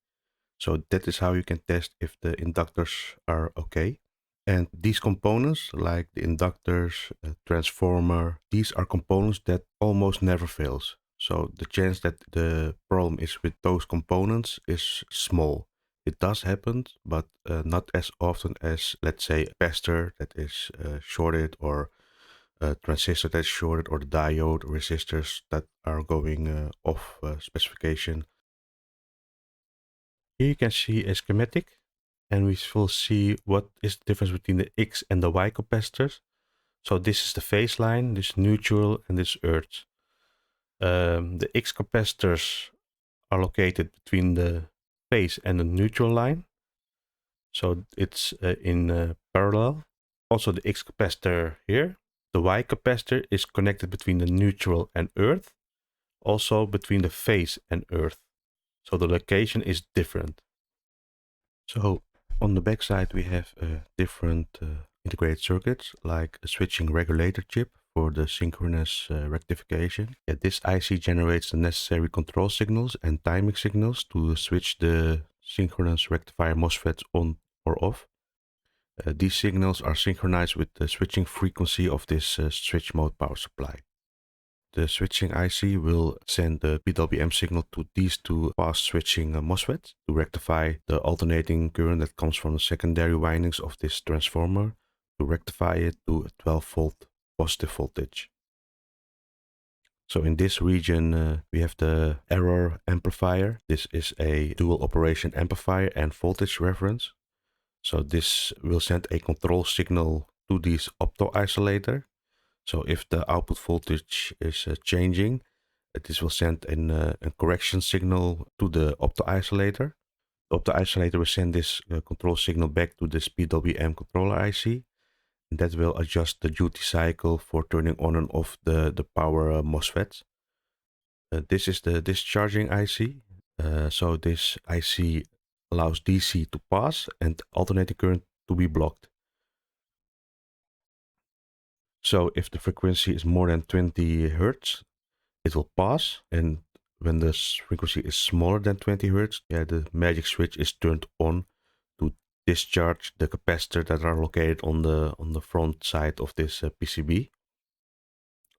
So that is how you can test if the inductors are okay. And these components, like the inductors, transformer, these are components that almost never fails. So the chance that the problem is with those components is small. It does happen, but not as often as, let's say, a capacitor that is shorted, or a transistor that's shorted, or the diode resistors that are going off specification. Here you can see a schematic, and we will see what is the difference between the X and the Y capacitors. So this is the phase line, this neutral, and this earth. The X capacitors are located between the phase and the neutral line. So it's in parallel. Also the X capacitor here. The Y capacitor is connected between the neutral and earth. Also between the phase and earth. So the location is different. So on the back side we have different integrated circuits like a switching regulator chip for the synchronous rectification. Yeah, this IC generates the necessary control signals and timing signals to switch the synchronous rectifier MOSFETs on or off. These signals are synchronized with the switching frequency of this switch mode power supply. The switching IC will send the PWM signal to these two fast switching MOSFETs to rectify the alternating current that comes from the secondary windings of this transformer to rectify it to a 12 volt positive voltage. So in this region, we have the error amplifier. This is a dual operation amplifier and voltage reference. So this will send a control signal to this Optoisolator. So if the output voltage is changing, this will send a correction signal to the Optoisolator. The Optoisolator will send this control signal back to this PWM controller IC. And that will adjust the duty cycle for turning on and off the power MOSFETs. This is the discharging IC. So this IC allows DC to pass and alternating current to be blocked. So if the frequency is more than 20 Hertz, it will pass. And when the frequency is smaller than 20 Hertz, the magic switch is turned on to discharge the capacitors that are located on the front side of this PCB.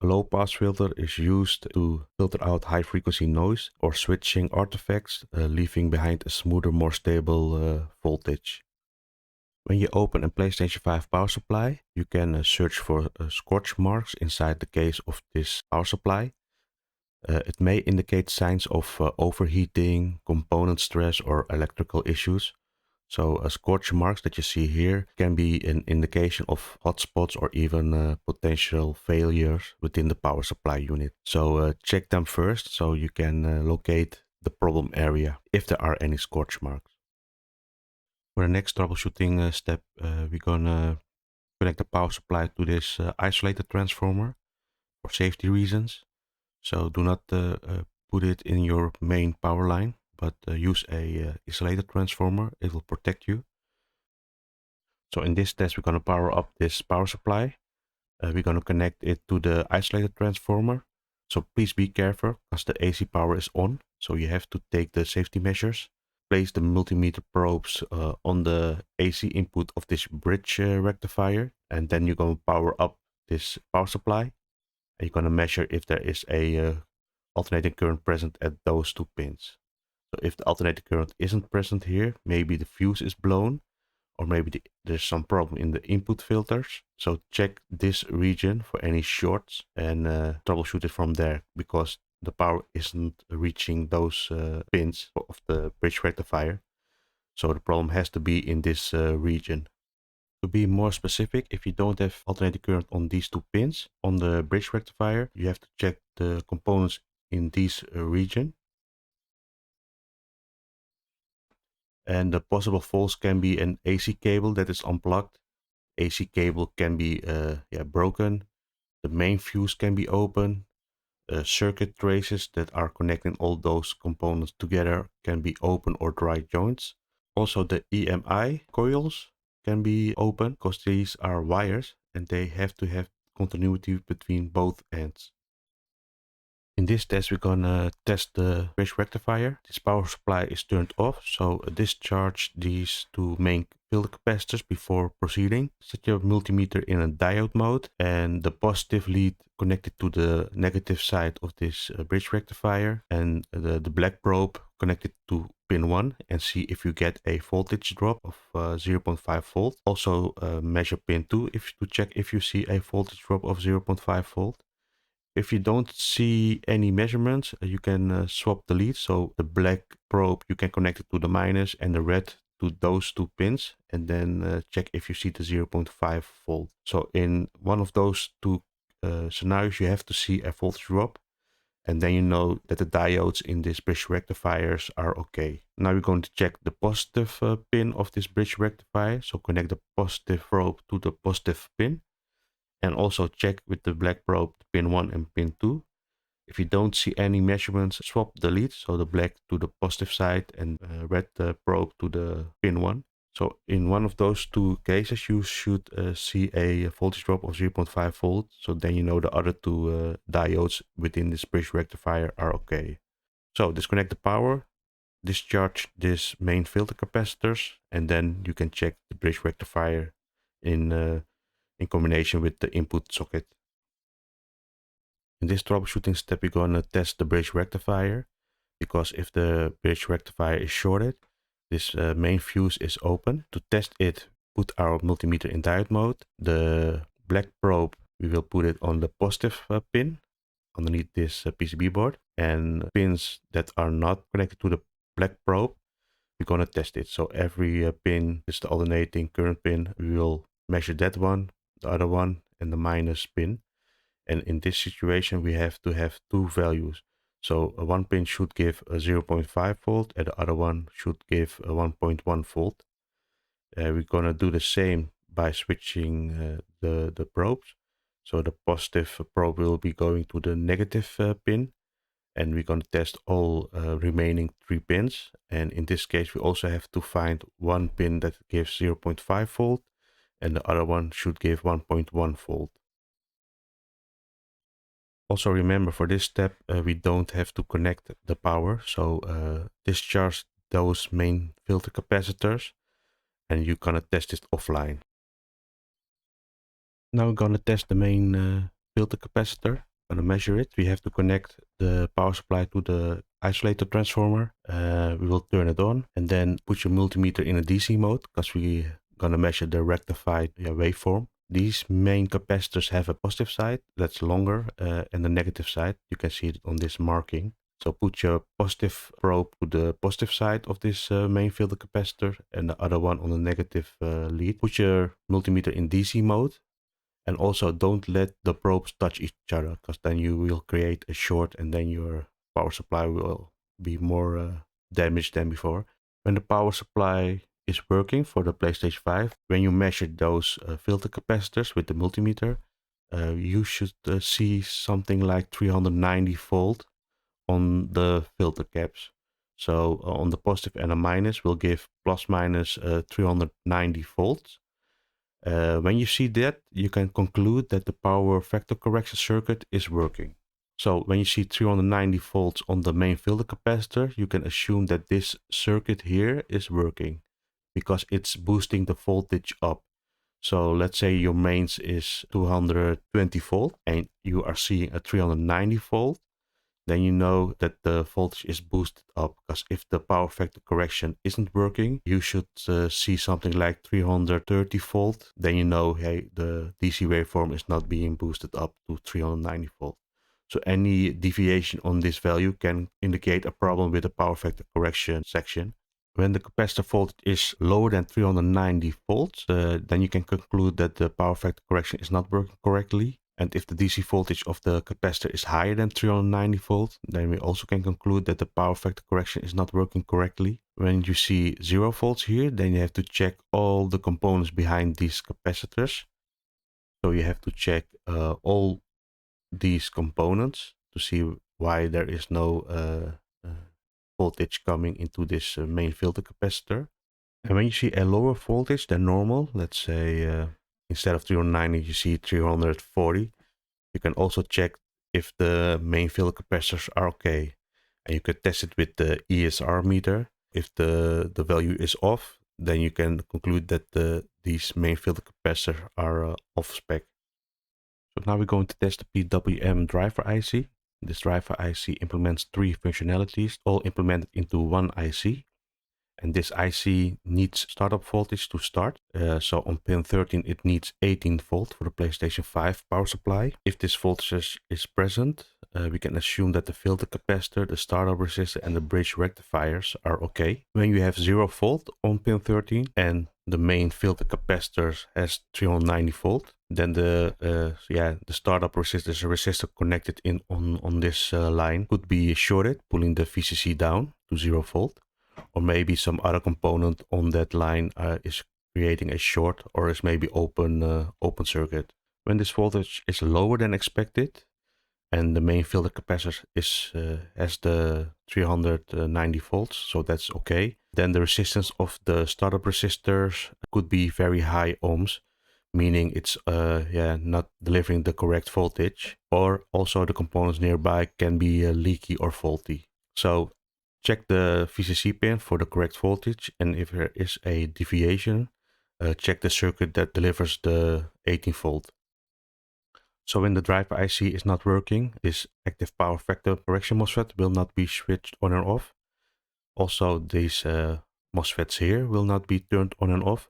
A low pass filter is used to filter out high frequency noise or switching artifacts, leaving behind a smoother, more stable voltage. When you open a PlayStation 5 power supply, you can search for scorch marks inside the case of this power supply. It may indicate signs of overheating, component stress, or electrical issues. So scorch marks that you see here can be an indication of hotspots or even potential failures within the power supply unit. So check them first so you can locate the problem area if there are any scorch marks. For the next troubleshooting step, we're gonna connect the power supply to this isolated transformer for safety reasons. So do not put it in your main power line, but use a isolated transformer. It will protect you. So in this test, we're going to power up this power supply. We're going to connect it to the isolated transformer. So please be careful because the AC power is on. So you have to take the safety measures. Place the multimeter probes on the AC input of this bridge rectifier. And then you're going to power up this power supply. And you're going to measure if there is a alternating current present at those two pins. So if the alternating current isn't present here, maybe the fuse is blown, or maybe there's some problem in the input filters. So check this region for any shorts and troubleshoot it from there, because the power isn't reaching those pins of the bridge rectifier. So the problem has to be in this region. To be more specific, if you don't have alternating current on these two pins on the bridge rectifier, you have to check the components in this region. And the possible faults can be an AC cable that is unplugged. AC cable can be broken. The main fuse can be open. Circuit traces that are connecting all those components together can be open or dry joints. Also the EMI coils can be open because these are wires and they have to have continuity between both ends. In this test, we're gonna test the bridge rectifier. This power supply is turned off, so discharge these two main filter capacitors before proceeding. Set your multimeter in a diode mode and the positive lead connected to the negative side of this bridge rectifier, and the black probe connected to pin 1, and see if you get a voltage drop of 0.5 volt. Also measure pin 2 to check if you see a voltage drop of 0.5 volt. If you don't see any measurements, you can swap the leads. So the black probe, you can connect it to the minus, and the red to those two pins, and then check if you see the 0.5 volt. So in one of those two scenarios, you have to see a voltage drop, and then you know that the diodes in this bridge rectifiers are okay. Now we're going to check the positive pin of this bridge rectifier. So connect the positive probe to the positive pin. And also check with the black probe pin 1 and pin 2. If you don't see any measurements, swap the leads, so the black to the positive side and red probe to the pin 1. So in one of those two cases, you should see a voltage drop of 0.5 volt. So then you know the other two diodes within this bridge rectifier are okay. So disconnect the power, discharge this main filter capacitors, and then you can check the bridge rectifier in combination with the input socket. In this troubleshooting step, we're going to test the bridge rectifier, because if the bridge rectifier is shorted, this main fuse is open. To test it, put our multimeter in diode mode. The black probe, we will put it on the positive pin underneath this PCB board, and pins that are not connected to the black probe, we're going to test it. So every pin is the alternating current pin. We will measure that one, the other one, and the minus pin. And in this situation, we have to have two values. So one pin should give a 0.5 volt and the other one should give a 1.1 volt. We're going to do the same by switching the probes. So the positive probe will be going to the negative pin, and we're going to test all remaining 3 pins. And in this case, we also have to find one pin that gives 0.5 volt and the other one should give 1.1 volt. Also remember, for this step, we don't have to connect the power. So discharge those main filter capacitors and you're gonna test it offline. Now we're gonna test the main filter capacitor. Gonna measure it. We have to connect the power supply to the isolator transformer. We will turn it on and then put your multimeter in a DC mode, because we're gonna measure the rectified waveform. These main capacitors have a positive side that's longer and the negative side. You can see it on this marking. So put your positive probe to the positive side of this main filter capacitor and the other one on the negative lead. Put your multimeter in DC mode, and also don't let the probes touch each other, because then you will create a short and then your power supply will be more damaged than before. When the power supply is working for the PlayStation 5, when you measure those filter capacitors with the multimeter, you should see something like 390 volt on the filter caps. So on the positive and a minus will give plus minus 390 volts. When you see that, you can conclude that the power factor correction circuit is working. So when you see 390 volts on the main filter capacitor, you can assume that this circuit here is working, because it's boosting the voltage up. So let's say your mains is 220 volt and you are seeing a 390 volt, then you know that the voltage is boosted up. Because if the power factor correction isn't working, you should see something like 330 volt. Then you know, hey, the DC waveform is not being boosted up to 390 volt. So any deviation on this value can indicate a problem with the power factor correction section. When the capacitor voltage is lower than 390 volts, then you can conclude that the power factor correction is not working correctly. And if the DC voltage of the capacitor is higher than 390 volts, then we also can conclude that the power factor correction is not working correctly. When you see 0 volts here, then you have to check all the components behind these capacitors. So you have to check all these components to see why there is no voltage coming into this main filter capacitor. And when you see a lower voltage than normal, let's say instead of 390 you see 340, you can also check if the main filter capacitors are okay. And you can test it with the ESR meter. If the value is off, then you can conclude that these main filter capacitors are off spec. So now we're going to test the PWM driver IC. This driver IC implements 3 functionalities, all implemented into one IC. And this IC needs startup voltage to start. So on pin 13, it needs 18 volt for the PlayStation 5 power supply. If this voltage is present, we can assume that the filter capacitor, the startup resistor, and the bridge rectifiers are okay. When you have 0 volt on pin 13 and the main filter capacitor has 390 volt, then the startup resistor, the resistor connected in on this line, could be shorted, pulling the VCC down to 0 volt. Or maybe some other component on that line is creating a short, or is maybe open circuit. When this voltage is lower than expected, and the main filter capacitor has the 390 volts, so that's okay. Then the resistance of the startup resistors could be very high ohms, meaning it's not delivering the correct voltage, or also the components nearby can be leaky or faulty. So check the VCC pin for the correct voltage, and if there is a deviation, check the circuit that delivers the 18 volt. So when the driver IC is not working, this active power factor correction MOSFET will not be switched on and off. Also, these MOSFETs here will not be turned on and off,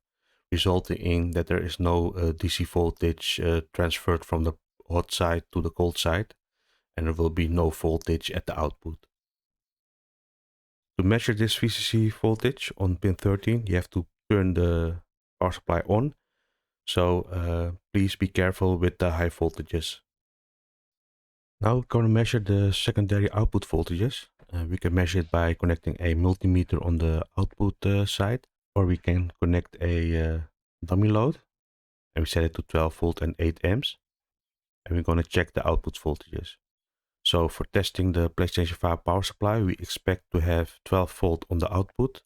resulting in that there is no DC voltage transferred from the hot side to the cold side, and there will be no voltage at the output. To measure this VCC voltage on pin 13, you have to turn the power supply on. So please be careful with the high voltages. Now we're going to measure the secondary output voltages. We can measure it by connecting a multimeter on the output side, or we can connect a dummy load, and we set it to 12 volt and 8 amps. And we're going to check the output voltages. So for testing the PlayStation 5 power supply, we expect to have 12 volt on the output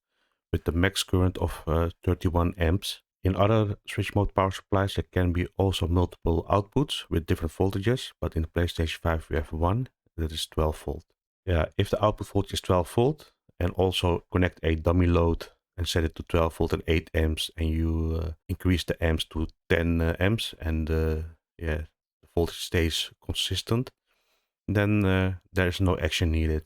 with the max current of 31 amps. In other switch mode power supplies, there can be also multiple outputs with different voltages, but in the PlayStation 5 we have one that is 12 volt. Yeah, if the output voltage is 12 volt and also connect a dummy load and set it to 12 volt and 8 amps, and you increase the amps to 10 amps, and the voltage stays consistent, then there is no action needed.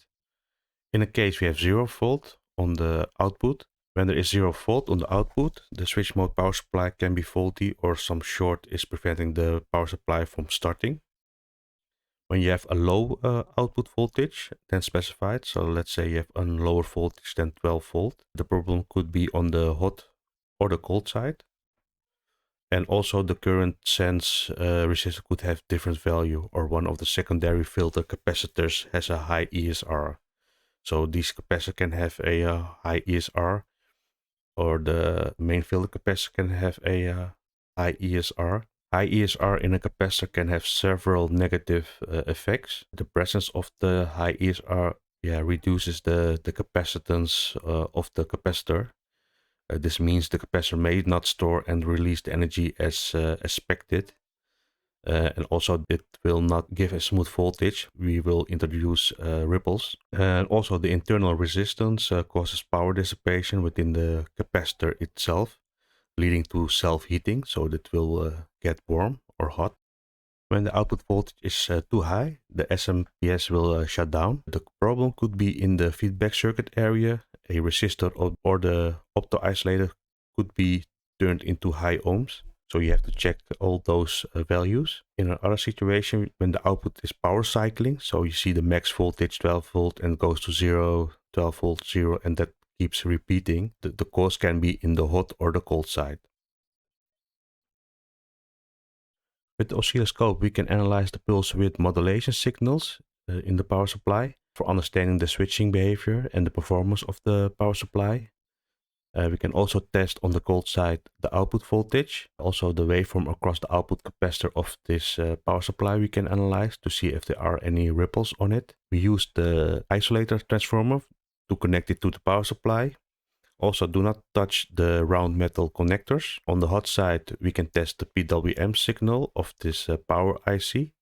In a case we have 0 volt on the output, when there is 0 volt on the output, the switch mode power supply can be faulty, or some short is preventing the power supply from starting. When you have a low output voltage than specified, so let's say you have a lower voltage than 12 volt, the problem could be on the hot or the cold side. And also the current sense resistor could have different value, or one of the secondary filter capacitors has a high ESR. So these capacitors can have a high ESR, or the main filter capacitor can have a high ESR. High ESR in a capacitor can have several negative effects. The presence of the high ESR reduces the capacitance of the capacitor. This means the capacitor may not store and release the energy as expected. And also it will not give a smooth voltage. We will introduce ripples. And also the internal resistance causes power dissipation within the capacitor itself, leading to self-heating, so that will get warm or hot. When the output voltage is too high, the SMPS will shut down. The problem could be in the feedback circuit area. A resistor or the optoisolator could be turned into high ohms. So you have to check all those values. In another situation, when the output is power cycling, so you see the max voltage 12 volt and goes to 0, 12 volt, 0, and that keeps repeating. The cause can be in the hot or the cold side. With the oscilloscope, we can analyze the pulse width modulation signals in the power supply for understanding the switching behavior and the performance of the power supply. We can also test on the cold side the output voltage. Also the waveform across the output capacitor of this power supply we can analyze to see if there are any ripples on it. We use the isolator transformer to connect it to the power supply. Also, do not touch the round metal connectors. On the hot side, we can test the PWM signal of this power IC.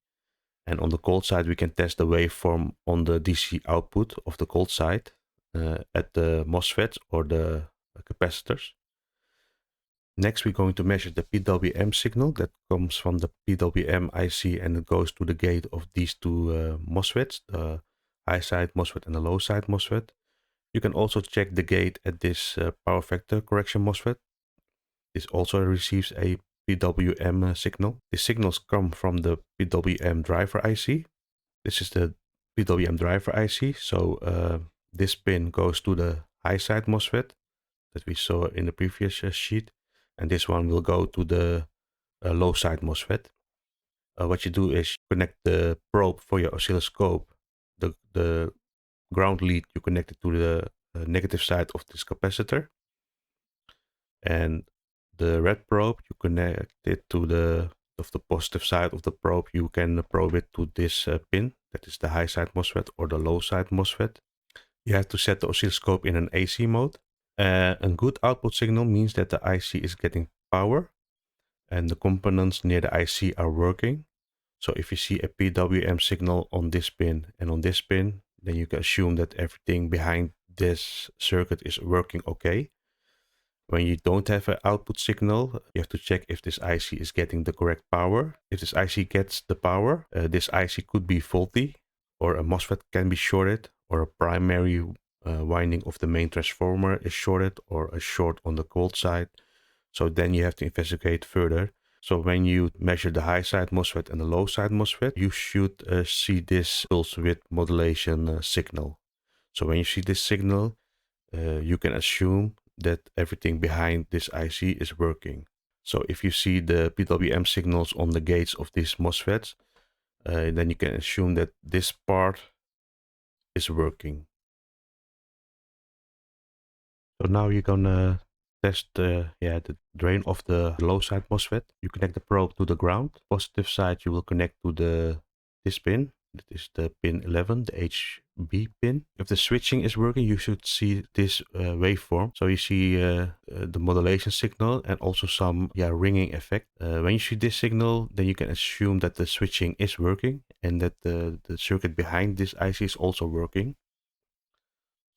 And on the cold side, we can test the waveform on the DC output of the cold side at the MOSFETs or the capacitors. Next, we're going to measure the PWM signal that comes from the PWM IC, and it goes to the gate of these two MOSFETs, the high side MOSFET and the low side MOSFET. You can also check the gate at this power factor correction MOSFET. This also receives a PWM signal. The signals come from the PWM driver IC. This is the PWM driver IC. So this pin goes to the high side MOSFET that we saw in the previous sheet. And this one will go to the low side MOSFET. What you do is connect the probe for your oscilloscope. The ground lead you connect it to the negative side of this capacitor, and the red probe you connect it to the of the positive side of the probe, you can probe it to this pin. That is the high side MOSFET or the low side MOSFET. You have to set the oscilloscope in an AC mode. A good output signal means that the IC is getting power and the components near the IC are working. So if you see a PWM signal on this pin and on this pin, then you can assume that everything behind this circuit is working okay. When you don't have an output signal, you have to check if this IC is getting the correct power. If this IC gets the power, this IC could be faulty, or a MOSFET can be shorted, or a primary winding of the main transformer is shorted, or a short on the cold side. So then you have to investigate further. So when you measure the high side MOSFET and the low side MOSFET, you should see this pulse width modulation signal. So when you see this signal, you can assume that everything behind this IC is working. So if you see the PWM signals on the gates of these MOSFETs, then you can assume that this part is working. So now you're gonna test the drain of the low side MOSFET. You connect the probe to the ground. Positive side you will connect to this pin. That is the pin 11, the HB pin. If the switching is working, you should see this waveform. So you see the modulation signal and also some ringing effect. When you see this signal, then you can assume that the switching is working and that the circuit behind this IC is also working.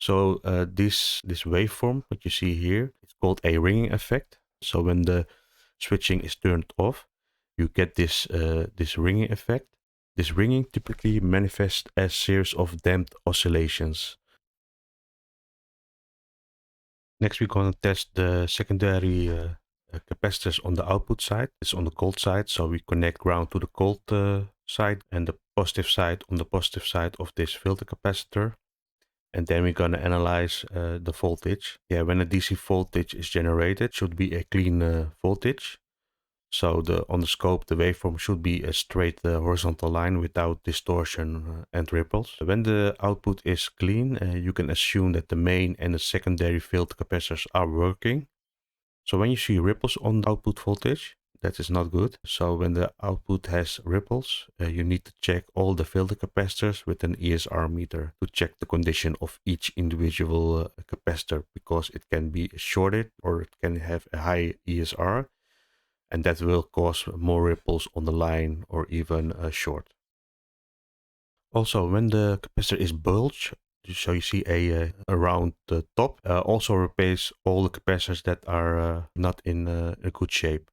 So this waveform, what you see here, it's called a ringing effect. So when the switching is turned off, you get this ringing effect. This ringing typically manifests as series of damped oscillations. Next, we're going to test the secondary capacitors on the output side. It's on the cold side, so we connect ground to the cold side and the positive side on the positive side of this filter capacitor. And then we're going to analyze the voltage. When a DC voltage is generated, it should be a clean voltage. So on the scope, the waveform should be a straight horizontal line without distortion and ripples. When the output is clean, you can assume that the main and the secondary filter capacitors are working. So when you see ripples on the output voltage, that is not good. So when the output has ripples, you need to check all the filter capacitors with an ESR meter to check the condition of each individual capacitor, because it can be shorted or it can have a high ESR, and that will cause more ripples on the line or even a short. Also, when the capacitor is bulged, so you see around the top, also replace all the capacitors that are not in a good shape.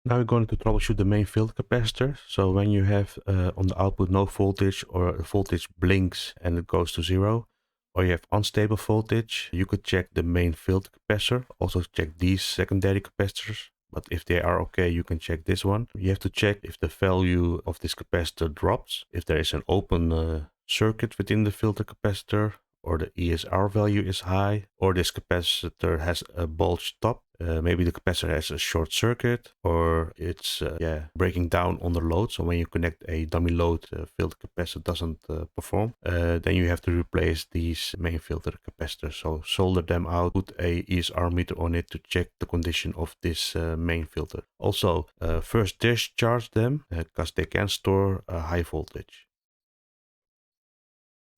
Now we're going to troubleshoot the main filter capacitor. So when you have on the output no voltage, or the voltage blinks and it goes to 0, or you have unstable voltage, you could check the main filter capacitor. Also check these secondary capacitors. But if they are okay, you can check this one. You have to check if the value of this capacitor drops, if there is an open circuit within the filter capacitor, or the ESR value is high, or this capacitor has a bulged top. Maybe the capacitor has a short circuit, or it's breaking down on the load. So when you connect a dummy load, filter capacitor doesn't perform. Then you have to replace these main filter capacitors. So solder them out, put a ESR meter on it to check the condition of this main filter. Also, first discharge them because they can store a high voltage.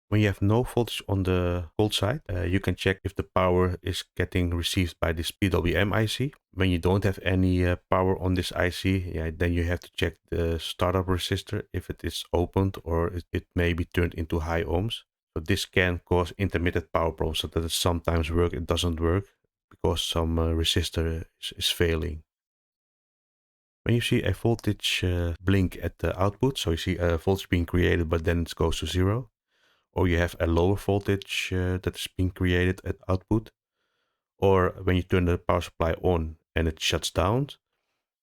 When you have no voltage on the cold side, you can check if the power is getting received by this PWM IC. When you don't have any power on this IC, then you have to check the startup resistor if it is opened or it may be turned into high ohms. So this can cause intermittent power problems, so that it sometimes works, it doesn't work because some resistor is failing. When you see a voltage blink at the output, so you see a voltage being created but then it goes to 0, or you have a lower voltage that is being created at output, or when you turn the power supply on and it shuts down,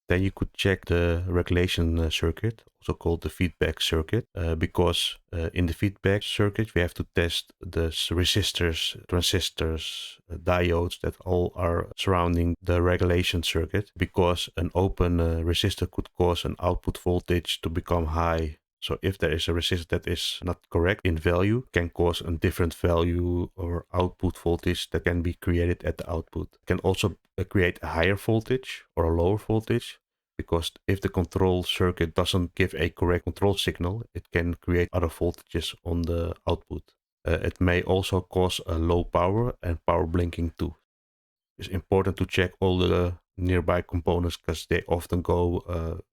then you could check the regulation circuit, also called the feedback circuit, because in the feedback circuit we have to test the resistors, transistors, diodes that all are surrounding the regulation circuit, because an open resistor could cause an output voltage to become high. So if there is a resistor that is not correct in value, can cause a different value or output voltage that can be created at the output. It can also create a higher voltage or a lower voltage, because if the control circuit doesn't give a correct control signal, it can create other voltages on the output. It may also cause a low power and power blinking too. It's important to check all the nearby components because they often go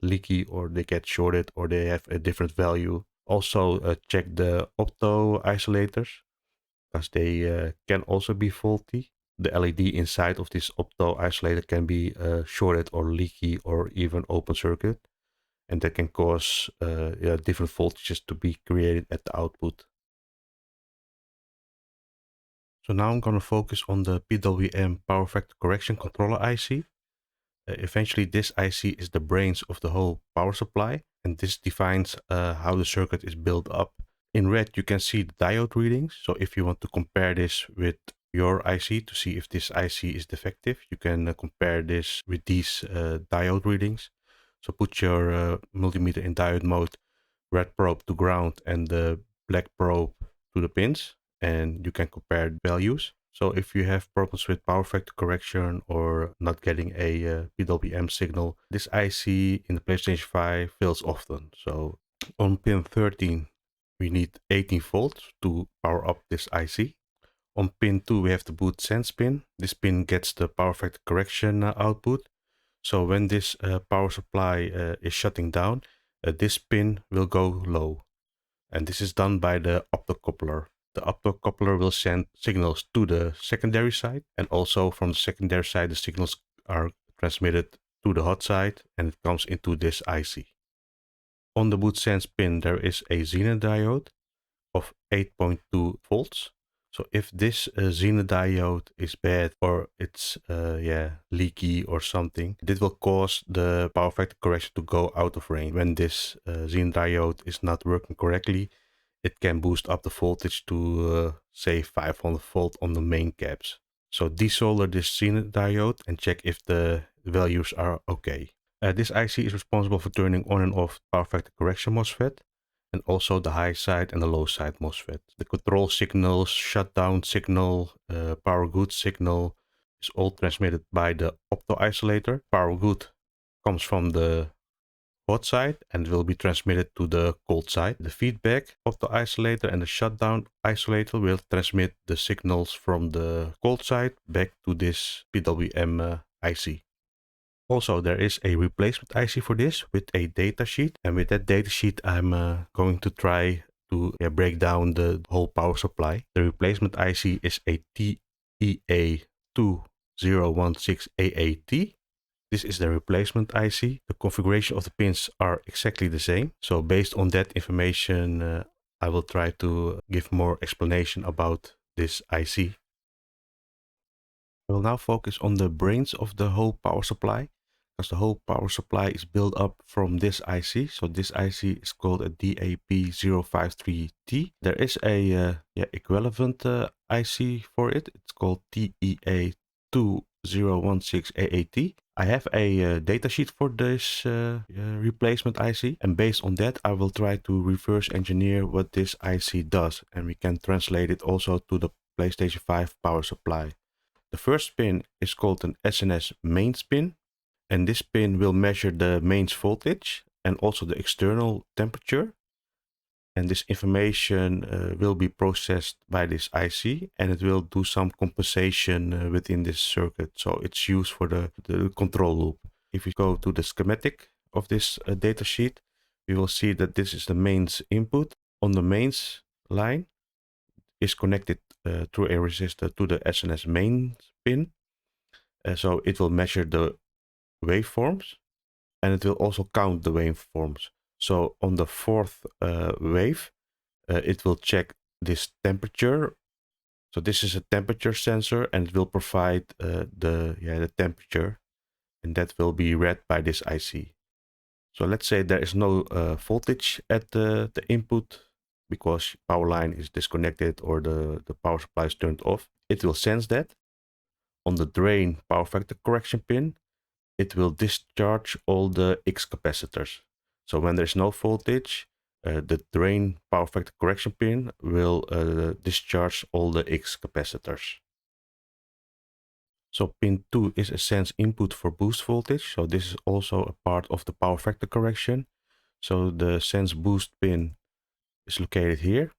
leaky, or they get shorted, or they have a different value. Also check the optoisolators because they can also be faulty. The LED inside of this optoisolator can be shorted or leaky or even open circuit, and that can cause yeah, different voltages to be created at the output. So now I'm going to focus on the PWM power factor correction controller IC. Eventually this IC is the brains of the whole power supply, and this defines how the circuit is built up. In red you can see the diode readings, so if you want to compare this with your IC to see if this IC is defective, you can compare this with these diode readings. So put your multimeter in diode mode, red probe to ground and the black probe to the pins, and you can compare values. So if you have problems with power factor correction or not getting a PWM signal, this IC in the PlayStation 5 fails often. So on pin 13, we need 18 volts to power up this IC. On pin 2, we have the boot sense pin. This pin gets the power factor correction output. So when this power supply is shutting down, this pin will go low. And this is done by the optocoupler. The optocoupler will send signals to the secondary side, and also from the secondary side, the signals are transmitted to the hot side, and it comes into this IC. On the boot sense pin, there is a Zener diode of 8.2 volts. So if this Zener diode is bad, or it's leaky or something, this will cause the power factor correction to go out of range. When this Zener diode is not working correctly, it can boost up the voltage to say 500 volt on the main caps. So desolder this Zener diode and check if the values are okay. This IC is responsible for turning on and off power factor correction MOSFET, and also the high side and the low side MOSFET. The control signals, shutdown signal, power good signal is all transmitted by the optoisolator. Power good comes from the hot side and will be transmitted to the cold side. The feedback optoisolator and the shutdown isolator will transmit the signals from the cold side back to this PWM IC. Also, there is a replacement IC for this with a datasheet, and with that datasheet I'm going to try to break down the whole power supply. The replacement IC is a TEA2016AAT. This is the replacement IC. The configuration of the pins are exactly the same. So based on that information, I will try to give more explanation about this IC. I will now focus on the brains of the whole power supply, because the whole power supply is built up from this IC. So this IC is called a DAP053T. There is a equivalent IC for it. It's called TEA2016AAT. I have a datasheet for this replacement IC, and based on that I will try to reverse engineer what this IC does, and we can translate it also to the PlayStation 5 power supply. The first pin is called an SNS mains pin, and this pin will measure the mains voltage and also the external temperature. And this information will be processed by this IC, and it will do some compensation within this circuit. So it's used for the control loop. If we go to the schematic of this datasheet, we will see that this is the mains input. On the mains line is connected through a resistor to the SNS mains pin. So it will measure the waveforms, and it will also count the waveforms. So on the fourth wave, it will check this temperature. So this is a temperature sensor, and it will provide the temperature, and that will be read by this IC. So let's say there is no voltage at the input because power line is disconnected or the power supply is turned off. It will sense that. On the drain power factor correction pin, it will discharge all the X capacitors. So when there's no voltage, the drain power factor correction pin will discharge all the X capacitors. So pin 2 is a sense input for boost voltage. So this is also a part of the power factor correction. So the sense boost pin is located here,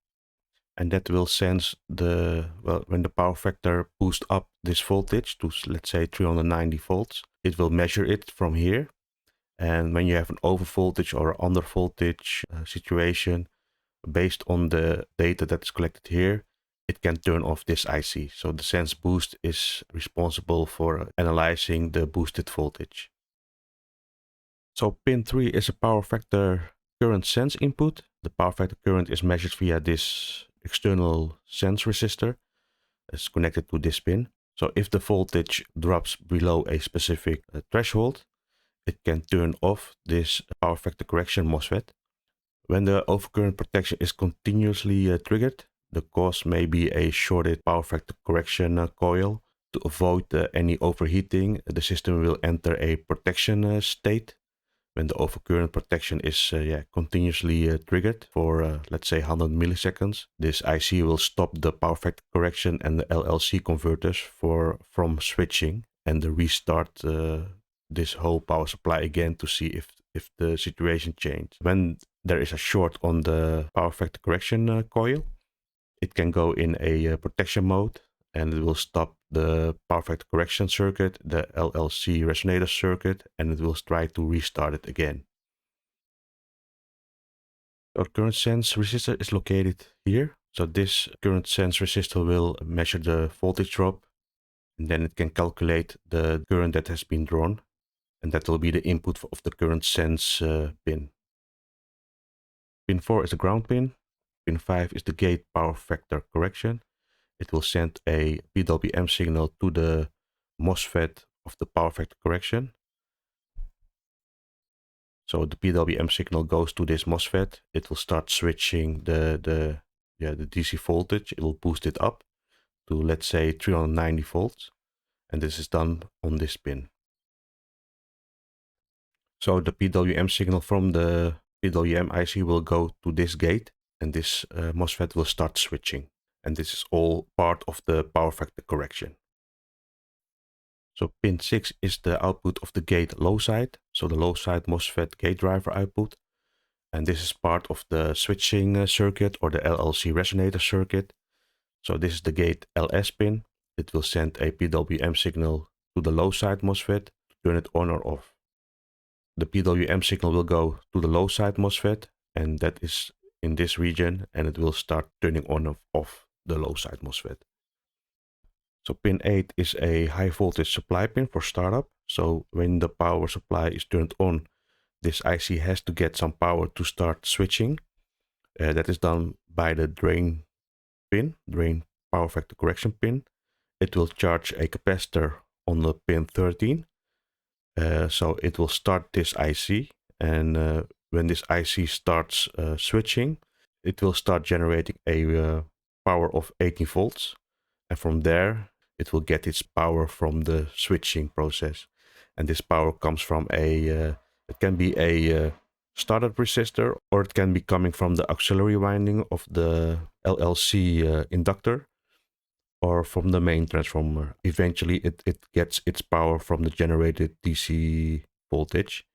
and that will sense when the power factor boosts up this voltage to, let's say, 390 volts, it will measure it from here. And when you have an over voltage or under voltage situation, based on the data that is collected here, it can turn off this IC. So the sense boost is responsible for analyzing the boosted voltage. So pin 3 is a power factor current sense input. The power factor current is measured via this external sense resistor. It's connected to this pin. So if the voltage drops below a specific threshold, it can turn off this power factor correction MOSFET. When the overcurrent protection is continuously triggered, the cause may be a shorted power factor correction coil. To avoid any overheating, the system will enter a protection state. When the overcurrent protection is continuously triggered for, let's say, 100 milliseconds, this IC will stop the power factor correction and the LLC converters from switching and restart this whole power supply again to see if the situation changed. When there is a short on the power factor correction coil, it can go in a protection mode, and it will stop the power factor correction circuit, the LLC resonator circuit, and it will try to restart it again. Our current sense resistor is located here. So this current sense resistor will measure the voltage drop, and then it can calculate the current that has been drawn, and that will be the input of the current sense pin. Pin 4 is the ground pin. Pin 5 is the gate power factor correction. It will send a PWM signal to the MOSFET of the power factor correction. So the PWM signal goes to this MOSFET. It will start switching the DC voltage. It will boost it up to, let's say, 390 volts. And this is done on this pin. So the PWM signal from the PWM IC will go to this gate, and this MOSFET will start switching. And this is all part of the power factor correction. So pin 6 is the output of the gate low side. So the low side MOSFET gate driver output. And this is part of the switching circuit or the LLC resonator circuit. So this is the gate LS pin. It will send a PWM signal to the low side MOSFET to turn it on or off. The PWM signal will go to the low side MOSFET, and that is in this region, and it will start turning on or off the low side MOSFET. So pin 8 is a high voltage supply pin for startup. So when the power supply is turned on, this IC has to get some power to start switching. That is done by the drain pin, drain power factor correction pin. It will charge a capacitor on the pin 13. So it will start this IC, and when this IC starts switching, it will start generating a power of 18 volts. And from there, it will get its power from the switching process. And this power comes from it can be a startup resistor, or it can be coming from the auxiliary winding of the LLC inductor, or from the main transformer. Eventually, it gets its power from the generated DC voltage.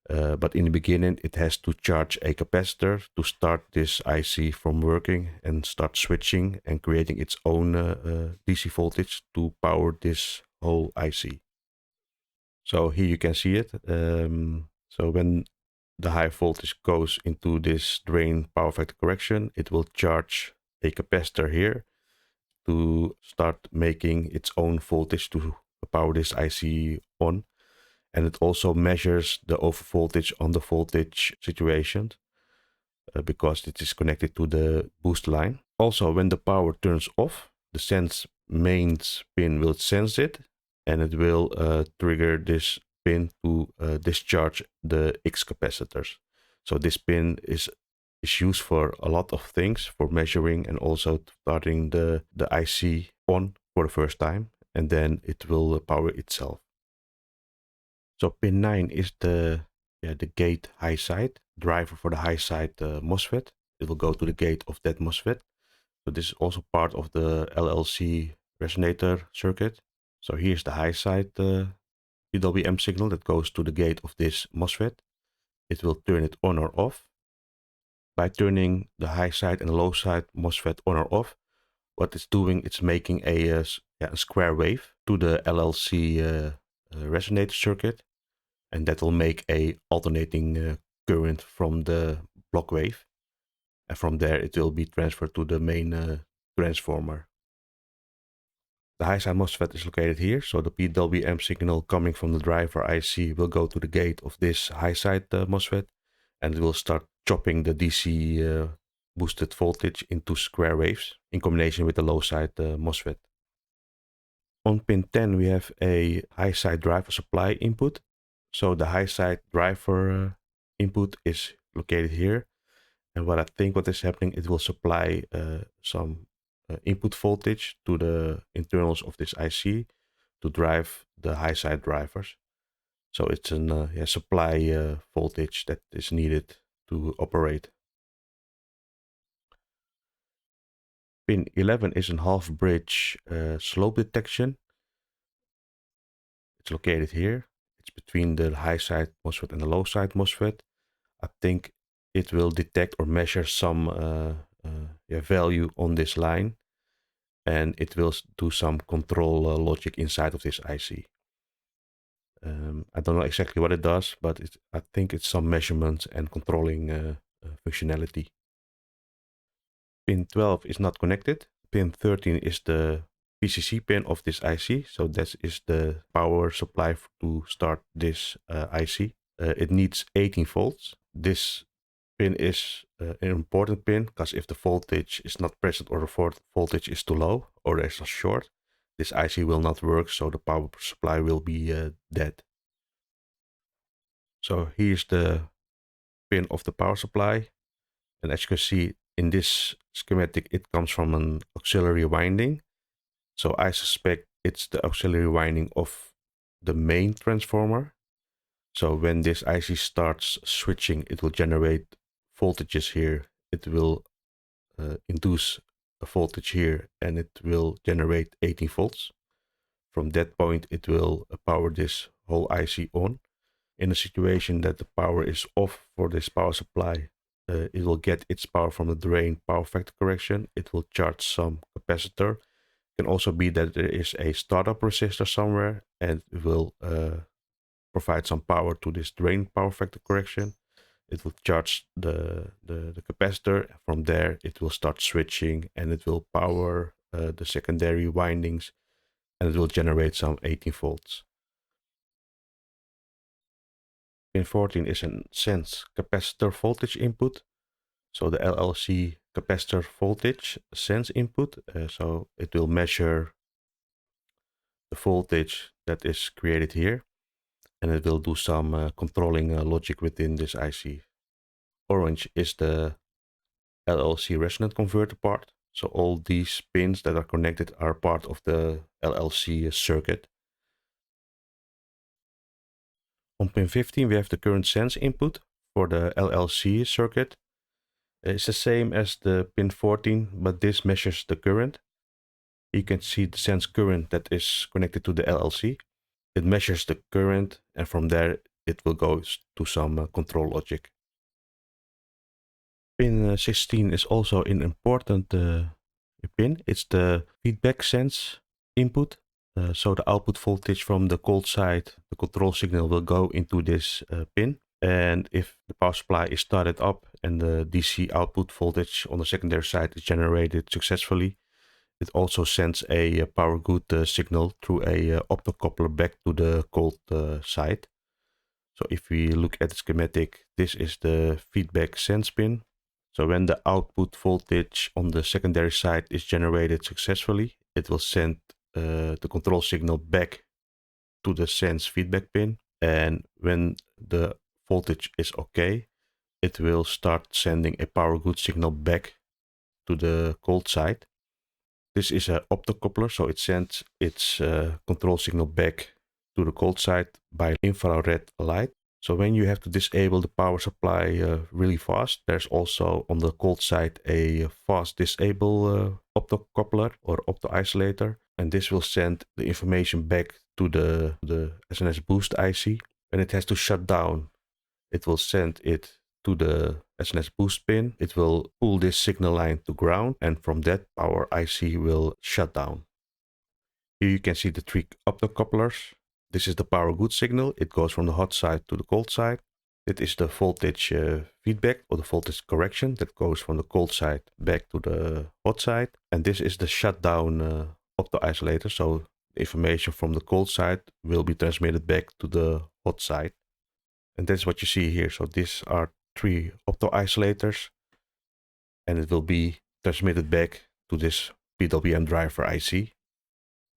But in the beginning, it has to charge a capacitor to start this IC from working and start switching and creating its own DC voltage to power this whole IC. So here you can see it. So when the high voltage goes into this drain power factor correction, it will charge a capacitor here to start making its own voltage to power this IC on. And it also measures the over voltage, under voltage situation because it is connected to the boost line. Also, when the power turns off, the sense mains pin will sense it, and it will trigger this pin to discharge the X capacitors. So this pin is used for a lot of things, for measuring and also starting the IC on for the first time, and then it will power itself. So pin 9 is the gate high side driver for the high side MOSFET. It will go to the gate of that MOSFET. So this is also part of the LLC resonator circuit. So here's the high side PWM signal that goes to the gate of this MOSFET. It will turn it on or off. By turning the high side and low side MOSFET on or off, what it's doing, it's making a square wave to the LLC resonator circuit, and that will make a alternating current from the block wave, and from there it will be transferred to the main transformer. The high side MOSFET is located here, so the PWM signal coming from the driver IC will go to the gate of this high side MOSFET, and it will start chopping the DC boosted voltage into square waves in combination with the low side MOSFET. On pin 10 we have a high side driver supply input. So the high side driver input is located here, and what I think what is happening, it will supply some input voltage to the internals of this IC to drive the high side drivers. So it's a supply voltage that is needed to operate. Pin 11 is a half bridge slope detection. It's located here. It's between the high side MOSFET and the low side MOSFET. I think it will detect or measure some value on this line, and it will do some control logic inside of this IC. I don't know exactly what it does, but I think it's some measurements and controlling functionality. Pin 12 is not connected. Pin 13 is the PCC pin of this IC, so that is the power supply to start this IC. It needs 18 volts. This pin is an important pin because if the voltage is not present or the voltage is too low or there's a short, this IC will not work, so the power supply will be dead. So here's the pin of the power supply, and as you can see in this schematic, it comes from an auxiliary winding. So I suspect it's the auxiliary winding of the main transformer. So when this IC starts switching, it will generate voltages here. It will induce a voltage here, and it will generate 18 volts. From that point, it will power this whole IC on. In a situation that the power is off for this power supply, it will get its power from the drain power factor correction. It will charge some capacitor. It can also be that there is a startup resistor somewhere, and it will provide some power to this drain power factor correction. It will charge the capacitor. From there, it will start switching, and it will power the secondary windings, and it will generate some 18 volts. Pin 14 is a sense capacitor voltage input. So the LLC capacitor voltage sense input. So it will measure the voltage that is created here, and it will do some controlling logic within this IC. Orange is the LLC resonant converter part. So all these pins that are connected are part of the LLC circuit. On pin 15 we have the current sense input for the LLC circuit. It's the same as the pin 14, but this measures the current. You can see the sense current that is connected to the LLC. It measures the current, and from there it will go to some control logic. Pin 16 is also an important pin. It's the feedback sense input. So the output voltage from the cold side, the control signal will go into this pin. And if the power supply is started up and the DC output voltage on the secondary side is generated successfully, it also sends a power good signal through a optocoupler back to the cold side. So if we look at the schematic, this is the feedback sense pin. So when the output voltage on the secondary side is generated successfully, it will send the control signal back to the sense feedback pin. And when the voltage is okay, it will start sending a power good signal back to the cold side. This is an optocoupler, so it sends its control signal back to the cold side by infrared light. So when you have to disable the power supply really fast, there's also on the cold side a fast disable optocoupler or optoisolator. and this will send the information back to the SNS boost IC. When it has to shut down, it will send it to the SNS boost pin. It will pull this signal line to ground, and from that power IC will shut down. Here you can see the 3 optocouplers. This is the power good signal. It goes from the hot side to the cold side. It is the voltage feedback or the voltage correction that goes from the cold side back to the hot side. And this is the shutdown optoisolator. So the information from the cold side will be transmitted back to the hot side. And that's what you see here. So these are 3 optoisolators, and it will be transmitted back to this PWM driver IC.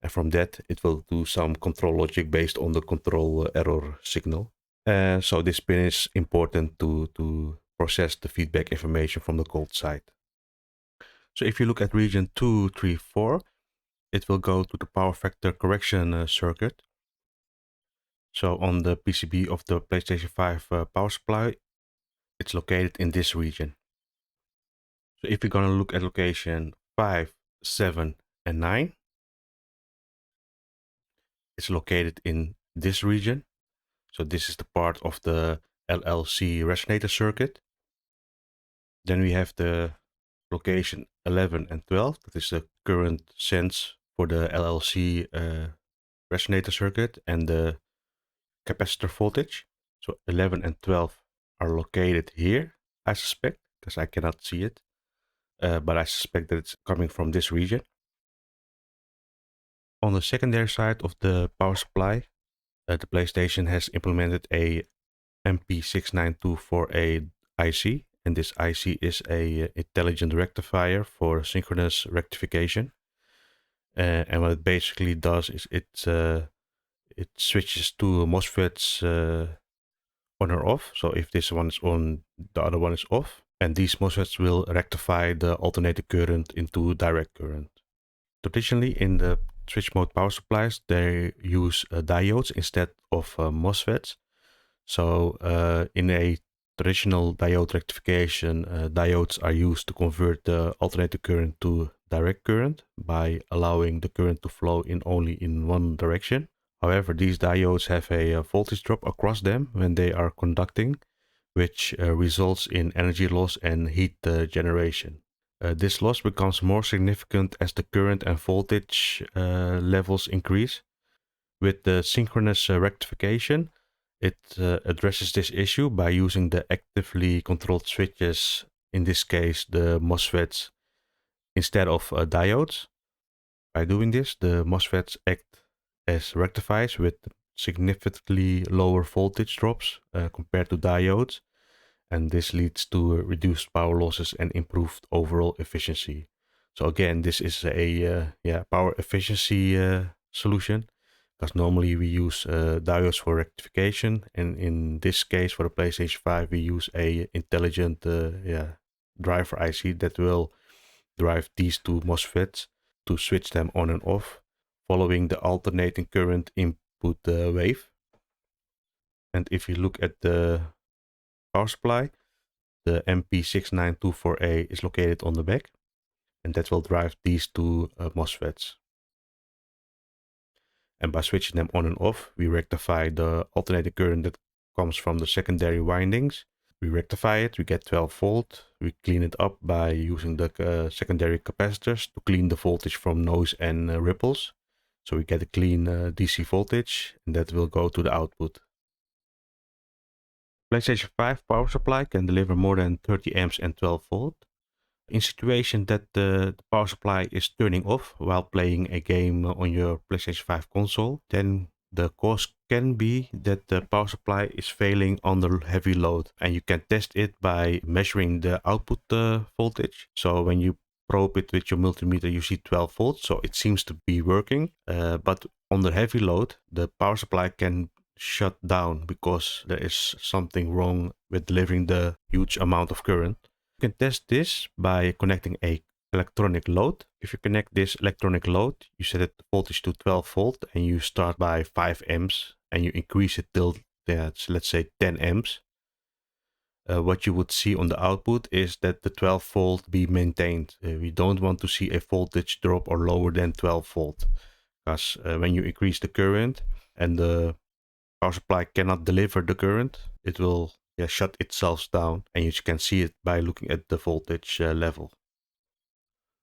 And from that, it will do some control logic based on the control error signal. So this pin is important to process the feedback information from the cold side. So if you look at region 2, 3, 4, it will go to the power factor correction circuit. So on the PCB of the PlayStation 5 power supply, it's located in this region. So if you're going to look at location 5, 7, and 9, it's located in this region. So this is the part of the LLC resonator circuit. Then we have the location 11 and 12. That is the current sense for the LLC resonator circuit and the capacitor voltage. So 11 and 12 are located here, I suspect, because I cannot see it. But I suspect that it's coming from this region. On the secondary side of the power supply, the PlayStation has implemented a MP6924A IC, and this IC is a intelligent rectifier for synchronous rectification. And what it basically does is it switches to MOSFETs on or off. So if this one is on, the other one is off, and these MOSFETs will rectify the alternating current into direct current. Traditionally, in the switch mode power supplies, they use diodes instead of MOSFETs. So in a traditional diode rectification, diodes are used to convert the alternating current to direct current by allowing the current to flow in only in one direction. However, these diodes have a voltage drop across them when they are conducting, which results in energy loss and heat generation. This loss becomes more significant as the current and voltage levels increase. With the synchronous rectification, it addresses this issue by using the actively controlled switches, in this case the MOSFETs, instead of diodes. By doing this, the MOSFETs act as rectifiers with significantly lower voltage drops compared to diodes, and this leads to reduced power losses and improved overall efficiency. So again, this is a power efficiency solution, because normally we use diodes for rectification, and in this case for the PlayStation 5 we use a intelligent driver IC that will drive these 2 MOSFETs to switch them on and off following the alternating current input wave. And if you look at the power supply, the MP6924A is located on the back, and that will drive these 2 MOSFETs. And by switching them on and off, we rectify the alternating current that comes from the secondary windings. We rectify it, we get 12 volt. We clean it up by using the secondary capacitors to clean the voltage from noise and ripples. So we get a clean DC voltage, and that will go to the output. PlayStation 5 power supply can deliver more than 30 amps and 12 volt. In situation that the power supply is turning off while playing a game on your PlayStation 5 console, then the cause can be that the power supply is failing under heavy load, and you can test it by measuring the output voltage. So when you probe it with your multimeter, you see 12 volts, so it seems to be working, but under heavy load the power supply can shut down because there is something wrong with delivering the huge amount of current. You can test this by connecting a electronic load. If you connect this electronic load, you set the voltage to 12 volt and you start by 5 amps and you increase it till let's say 10 amps. what you would see on the output is that the 12 volt be maintained. We don't want to see a voltage drop or lower than 12 volt, because when you increase the current and the power supply cannot deliver the current, it will shut itself down, and you can see it by looking at the voltage level.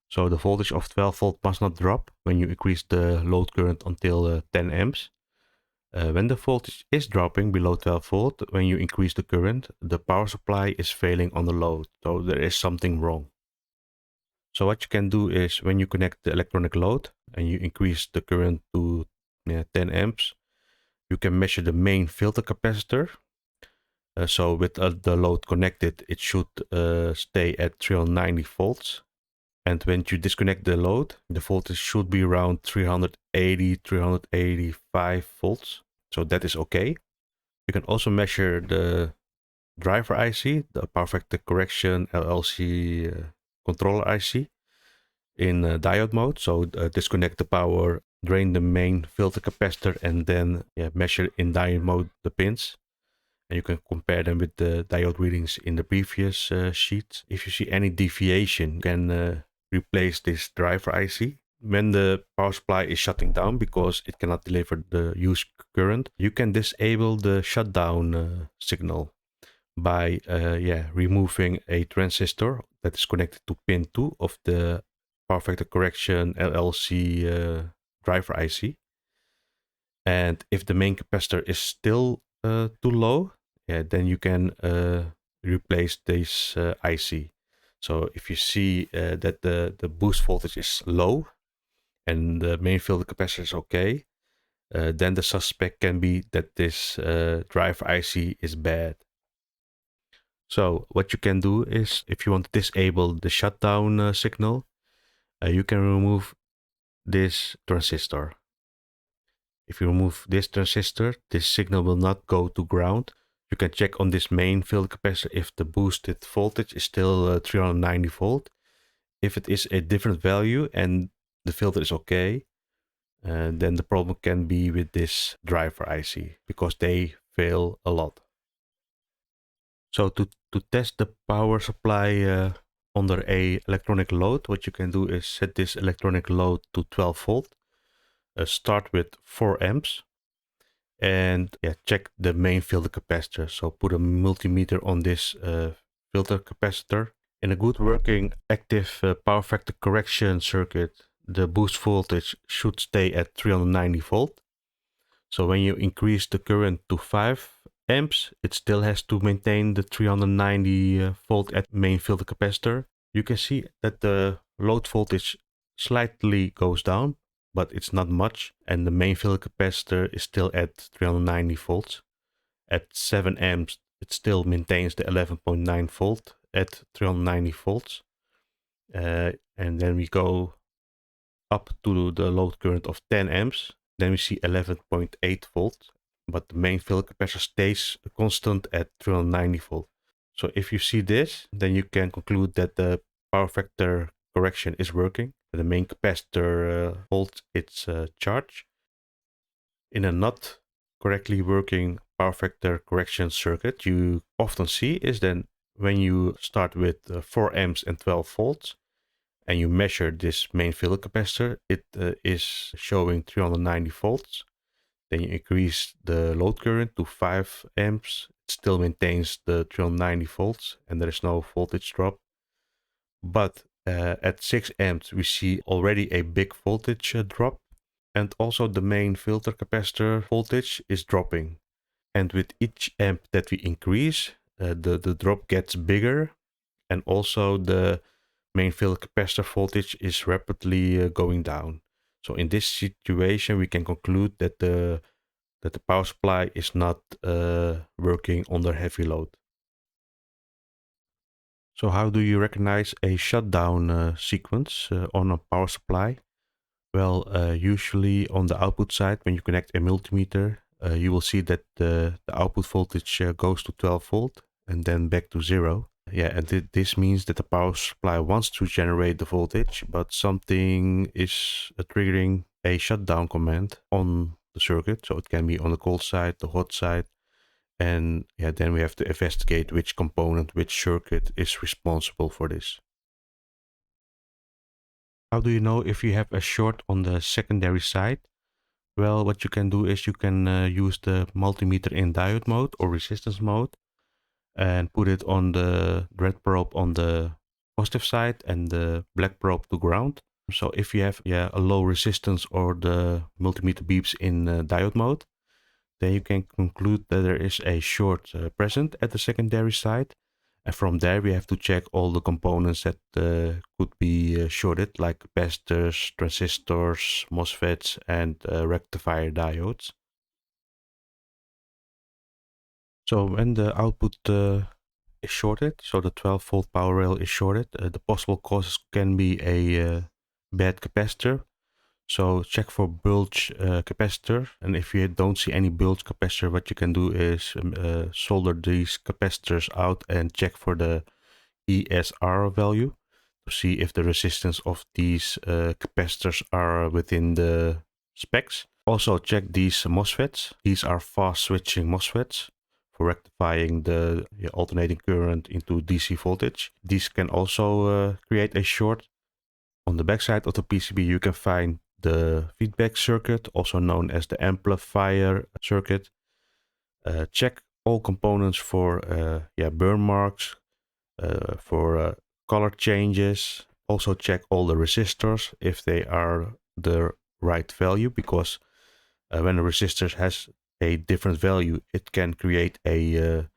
So the voltage of 12 volt must not drop when you increase the load current until 10 amps. When the voltage is dropping below 12 volt, when you increase the current, the power supply is failing on the load, so there is something wrong. So what you can do is, when you connect the electronic load and you increase the current to 10 amps, you can measure the main filter capacitor. So with the load connected, it should stay at 390 volts. And when you disconnect the load, the voltage should be around 380, 385 volts. So that is okay. You can also measure the driver IC, the power factor correction LLC controller IC in diode mode. So disconnect the power, drain the main filter capacitor, and then measure in diode mode the pins. And you can compare them with the diode readings in the previous sheet. If you see any deviation, you can replace this driver IC. When the power supply is shutting down because it cannot deliver the used current, you can disable the shutdown signal by removing a transistor that is connected to pin 2 of the power factor correction LLC driver IC. And if the main capacitor is still too low, then you can replace this IC. So if you see that the boost voltage is low and the main filter capacitor is okay, then the suspect can be that this driver IC is bad. So what you can do is, if you want to disable the shutdown signal, you can remove this transistor. If you remove this transistor, this signal will not go to ground. You can check on this main filter capacitor if the boosted voltage is still 390 volt. If it is a different value and the filter is okay, then the problem can be with this driver IC, because they fail a lot. So to test the power supply under a electronic load, what you can do is set this electronic load to 12 volt. Start with 4 amps and check the main filter capacitor. So put a multimeter on this filter capacitor. In a good working active power factor correction circuit, the boost voltage should stay at 390 volt. So when you increase the current to 5 amps, it still has to maintain the 390 volt at main filter capacitor. You can see that the load voltage slightly goes down, but it's not much, and the main filter capacitor is still at 390 volts. At 7 amps, it still maintains the 11.9 volt at 390 volts. And then we go up to the load current of 10 amps. Then we see 11.8 volt, but the main filter capacitor stays constant at 390 volt. So if you see this, then you can conclude that the power factor correction is working. The main capacitor holds its charge. In a not correctly working power factor correction circuit, you often see is then when you start with 4 amps and 12 volts, and you measure this main filter capacitor, it is showing 390 volts. Then you increase the load current to 5 amps. It still maintains the 390 volts and there is no voltage drop. But at 6 amps, we see already a big voltage drop. And also the main filter capacitor voltage is dropping. And with each amp that we increase, the drop gets bigger. And also the main filter capacitor voltage is rapidly going down. So in this situation, we can conclude that the power supply is not working under heavy load. So how do you recognize a shutdown sequence on a power supply? Well, usually on the output side, when you connect a multimeter, you will see that the output voltage goes to 12 volt and then back to 0. Yeah, and this means that the power supply wants to generate the voltage, but something is triggering a shutdown command on the circuit. So it can be on the cold side, the hot side. And yeah, then we have to investigate which component, which circuit is responsible for this. How do you know if you have a short on the secondary side? Well, what you can do is you can use the multimeter in diode mode or resistance mode and put it on the red probe on the positive side and the black probe to ground. So if you have a low resistance or the multimeter beeps in diode mode, then you can conclude that there is a short present at the secondary side. And from there, we have to check all the components that could be shorted, like capacitors, transistors, MOSFETs, and rectifier diodes. So when the output is shorted, so the 12-volt power rail is shorted, the possible causes can be a bad capacitor. So check for bulge capacitor, and if you don't see any bulge capacitor, what you can do is solder these capacitors out and check for the ESR value to see if the resistance of these capacitors are within the specs. Also check these MOSFETs. These are fast switching MOSFETs for rectifying the alternating current into DC voltage. These can also create a short. On the backside of the PCB you can find the feedback circuit, also known as the amplifier circuit. Check all components for burn marks, for color changes. Also check all the resistors if they are the right value, because when a resistor has a different value, it can create a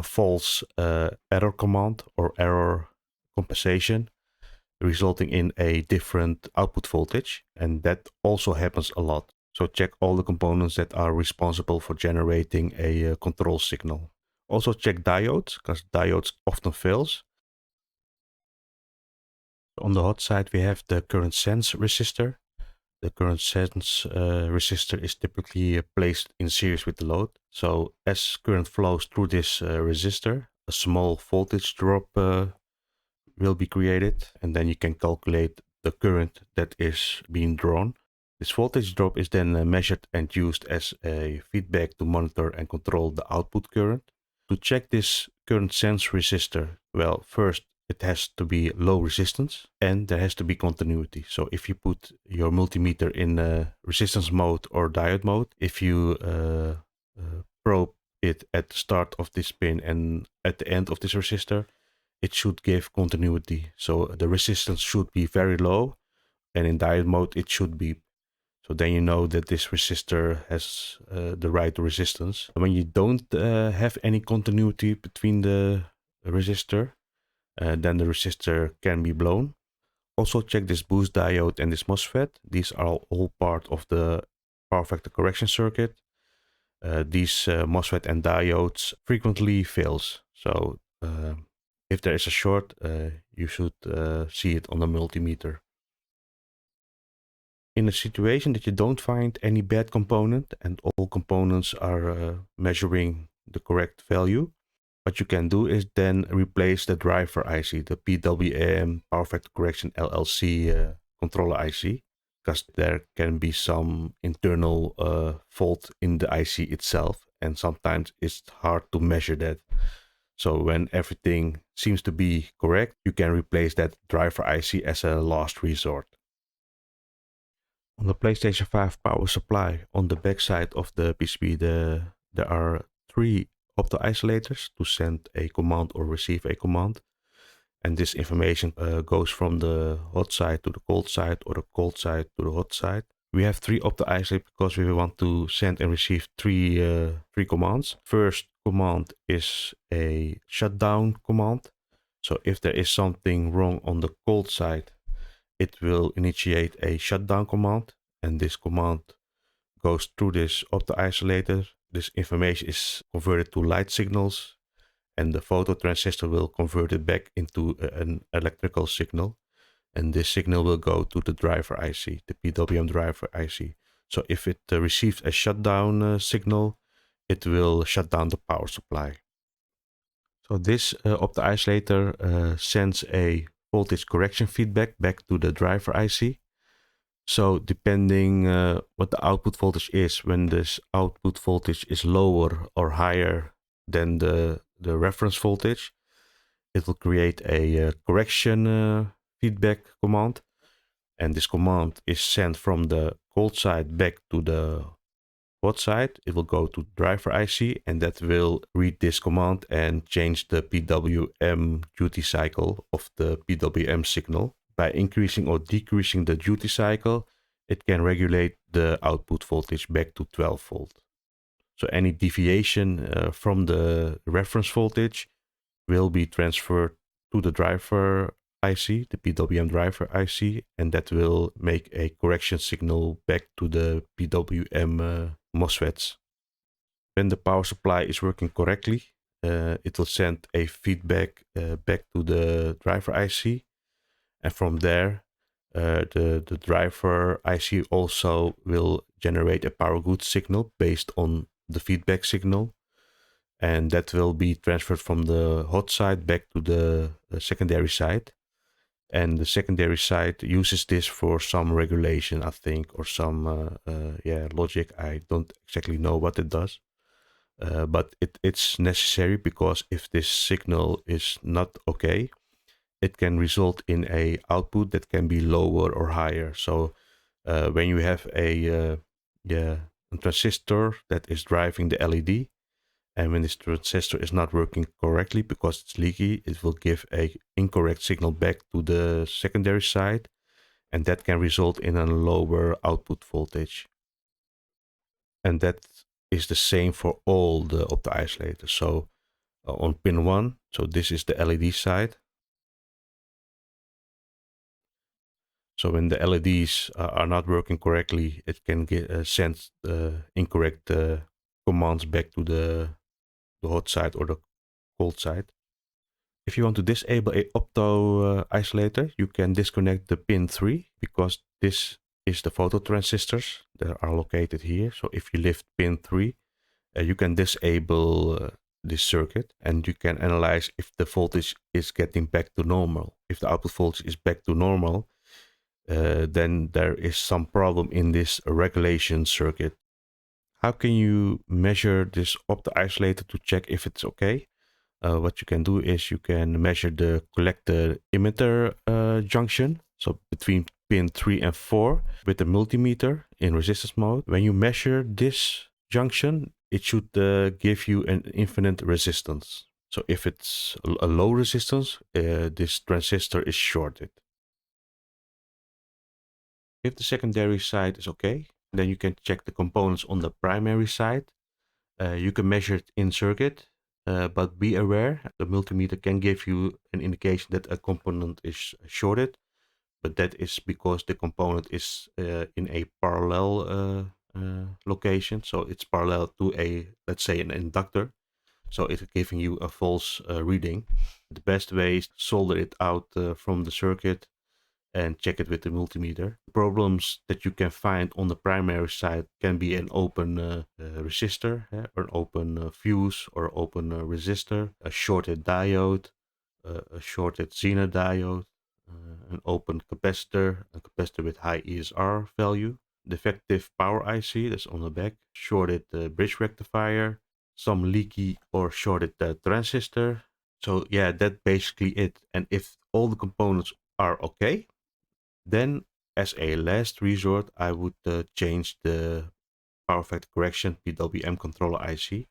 false error command or error compensation, resulting in a different output voltage, and that also happens a lot. So check all the components that are responsible for generating a control signal. Also check diodes, because diodes often fails. On the hot side we have the current sense resistor. The current sense resistor is typically placed in series with the load. So as current flows through this resistor, a small voltage drop will be created, and then you can calculate the current that is being drawn. This voltage drop is then measured and used as a feedback to monitor and control the output current. To check this current sense resistor, well, first it has to be low resistance and there has to be continuity. So if you put your multimeter in resistance mode or diode mode, if you probe it at the start of this pin and at the end of this resistor, it should give continuity. So the resistance should be very low, and in diode mode it should be. So then you know that this resistor has the right resistance. When you don't have any continuity between the resistor, then the resistor can be blown. Also check this boost diode and this MOSFET. These are all part of the power factor correction circuit. These MOSFET and diodes frequently fails. So if there is a short, you should see it on the multimeter. In a situation that you don't find any bad component and all components are measuring the correct value, what you can do is then replace the driver IC, the PWM Power Factor Correction LLC controller IC, because there can be some internal fault in the IC itself, and sometimes it's hard to measure that. So when everything seems to be correct, you can replace that driver IC as a last resort. On the PlayStation 5 power supply, on the back side of the PCB, there are 3 optoisolators to send a command or receive a command. And this information goes from the hot side to the cold side, or the cold side to the hot side. We have 3 optoisolators because we want to send and receive three commands. First command is a shutdown command. So if there is something wrong on the cold side, it will initiate a shutdown command, and this command goes through this optoisolator. This information is converted to light signals, and the phototransistor will convert it back into an electrical signal, and this signal will go to the driver IC, the PWM driver IC. So if it receives a shutdown signal, it will shut down the power supply. So this optoisolator sends a voltage correction feedback back to the driver IC. So depending what the output voltage is, when this output voltage is lower or higher than the reference voltage, it will create a correction feedback command. And this command is sent from the cold side back to the hot side. It will go to driver IC, and that will read this command and change the PWM duty cycle of the PWM signal. By increasing or decreasing the duty cycle, it can regulate the output voltage back to 12 volt. So any deviation from the reference voltage will be transferred to the driver IC, the PWM driver IC, and that will make a correction signal back to the PWM MOSFETs. When the power supply is working correctly, it will send a feedback back to the driver IC, and from there, the driver IC also will generate a power good signal based on the feedback signal, and that will be transferred from the hot side back to the secondary side. And the secondary side uses this for some regulation, I think, or some logic. I don't exactly know what it does, but it's necessary, because if this signal is not okay, it can result in a output that can be lower or higher. So when you have a transistor that is driving the LED, and when this transistor is not working correctly because it's leaky, it will give a incorrect signal back to the secondary side, and that can result in a lower output voltage. And that is the same for all the optoisolators. So on pin 1, so this is the LED side. So when the LEDs are not working correctly, it can send incorrect commands back to the hot side or the cold side. If you want to disable a opto isolator, you can disconnect the pin 3, because this is the phototransistors that are located here. So if you lift pin 3, you can disable this circuit, and you can analyze if the voltage is getting back to normal. If the output voltage is back to normal, then there is some problem in this regulation circuit. How can you measure this optoisolator to check if it's okay? What you can do is you can measure the collector emitter junction, so between pin 3 and 4, with the multimeter in resistance mode. When you measure this junction, it should give you an infinite resistance. So if it's a low resistance, this transistor is shorted. If the secondary side is okay, then you can check the components on the primary side. You can measure it in circuit, but be aware, the multimeter can give you an indication that a component is shorted, but that is because the component is in a parallel location. So it's parallel to a, let's say, an inductor. So it's giving you a false reading. The best way is to solder it out from the circuit and check it with the multimeter. Problems that you can find on the primary side can be an open resistor, or an open fuse, or open resistor, a shorted diode, a shorted Zener diode, an open capacitor, a capacitor with high ESR value, defective power IC that's on the back, shorted bridge rectifier, some leaky or shorted transistor. So yeah, that's basically it. And if all the components are okay, then, as a last resort, I would change the power factor correction PWM controller IC.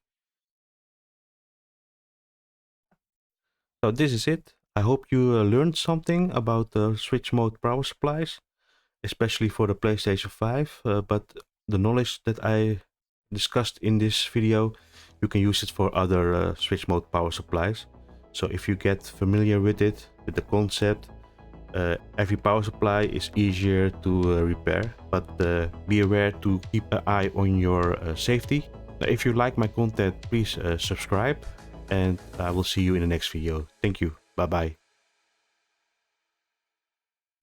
So this is it. I hope you learned something about switch mode power supplies, especially for the PlayStation 5. But the knowledge that I discussed in this video, you can use it for other switch mode power supplies. So if you get familiar with it, with the concept, every power supply is easier to repair, but be aware to keep an eye on your safety. If you like my content, please subscribe, and I will see you in the next video. Thank you. Bye bye.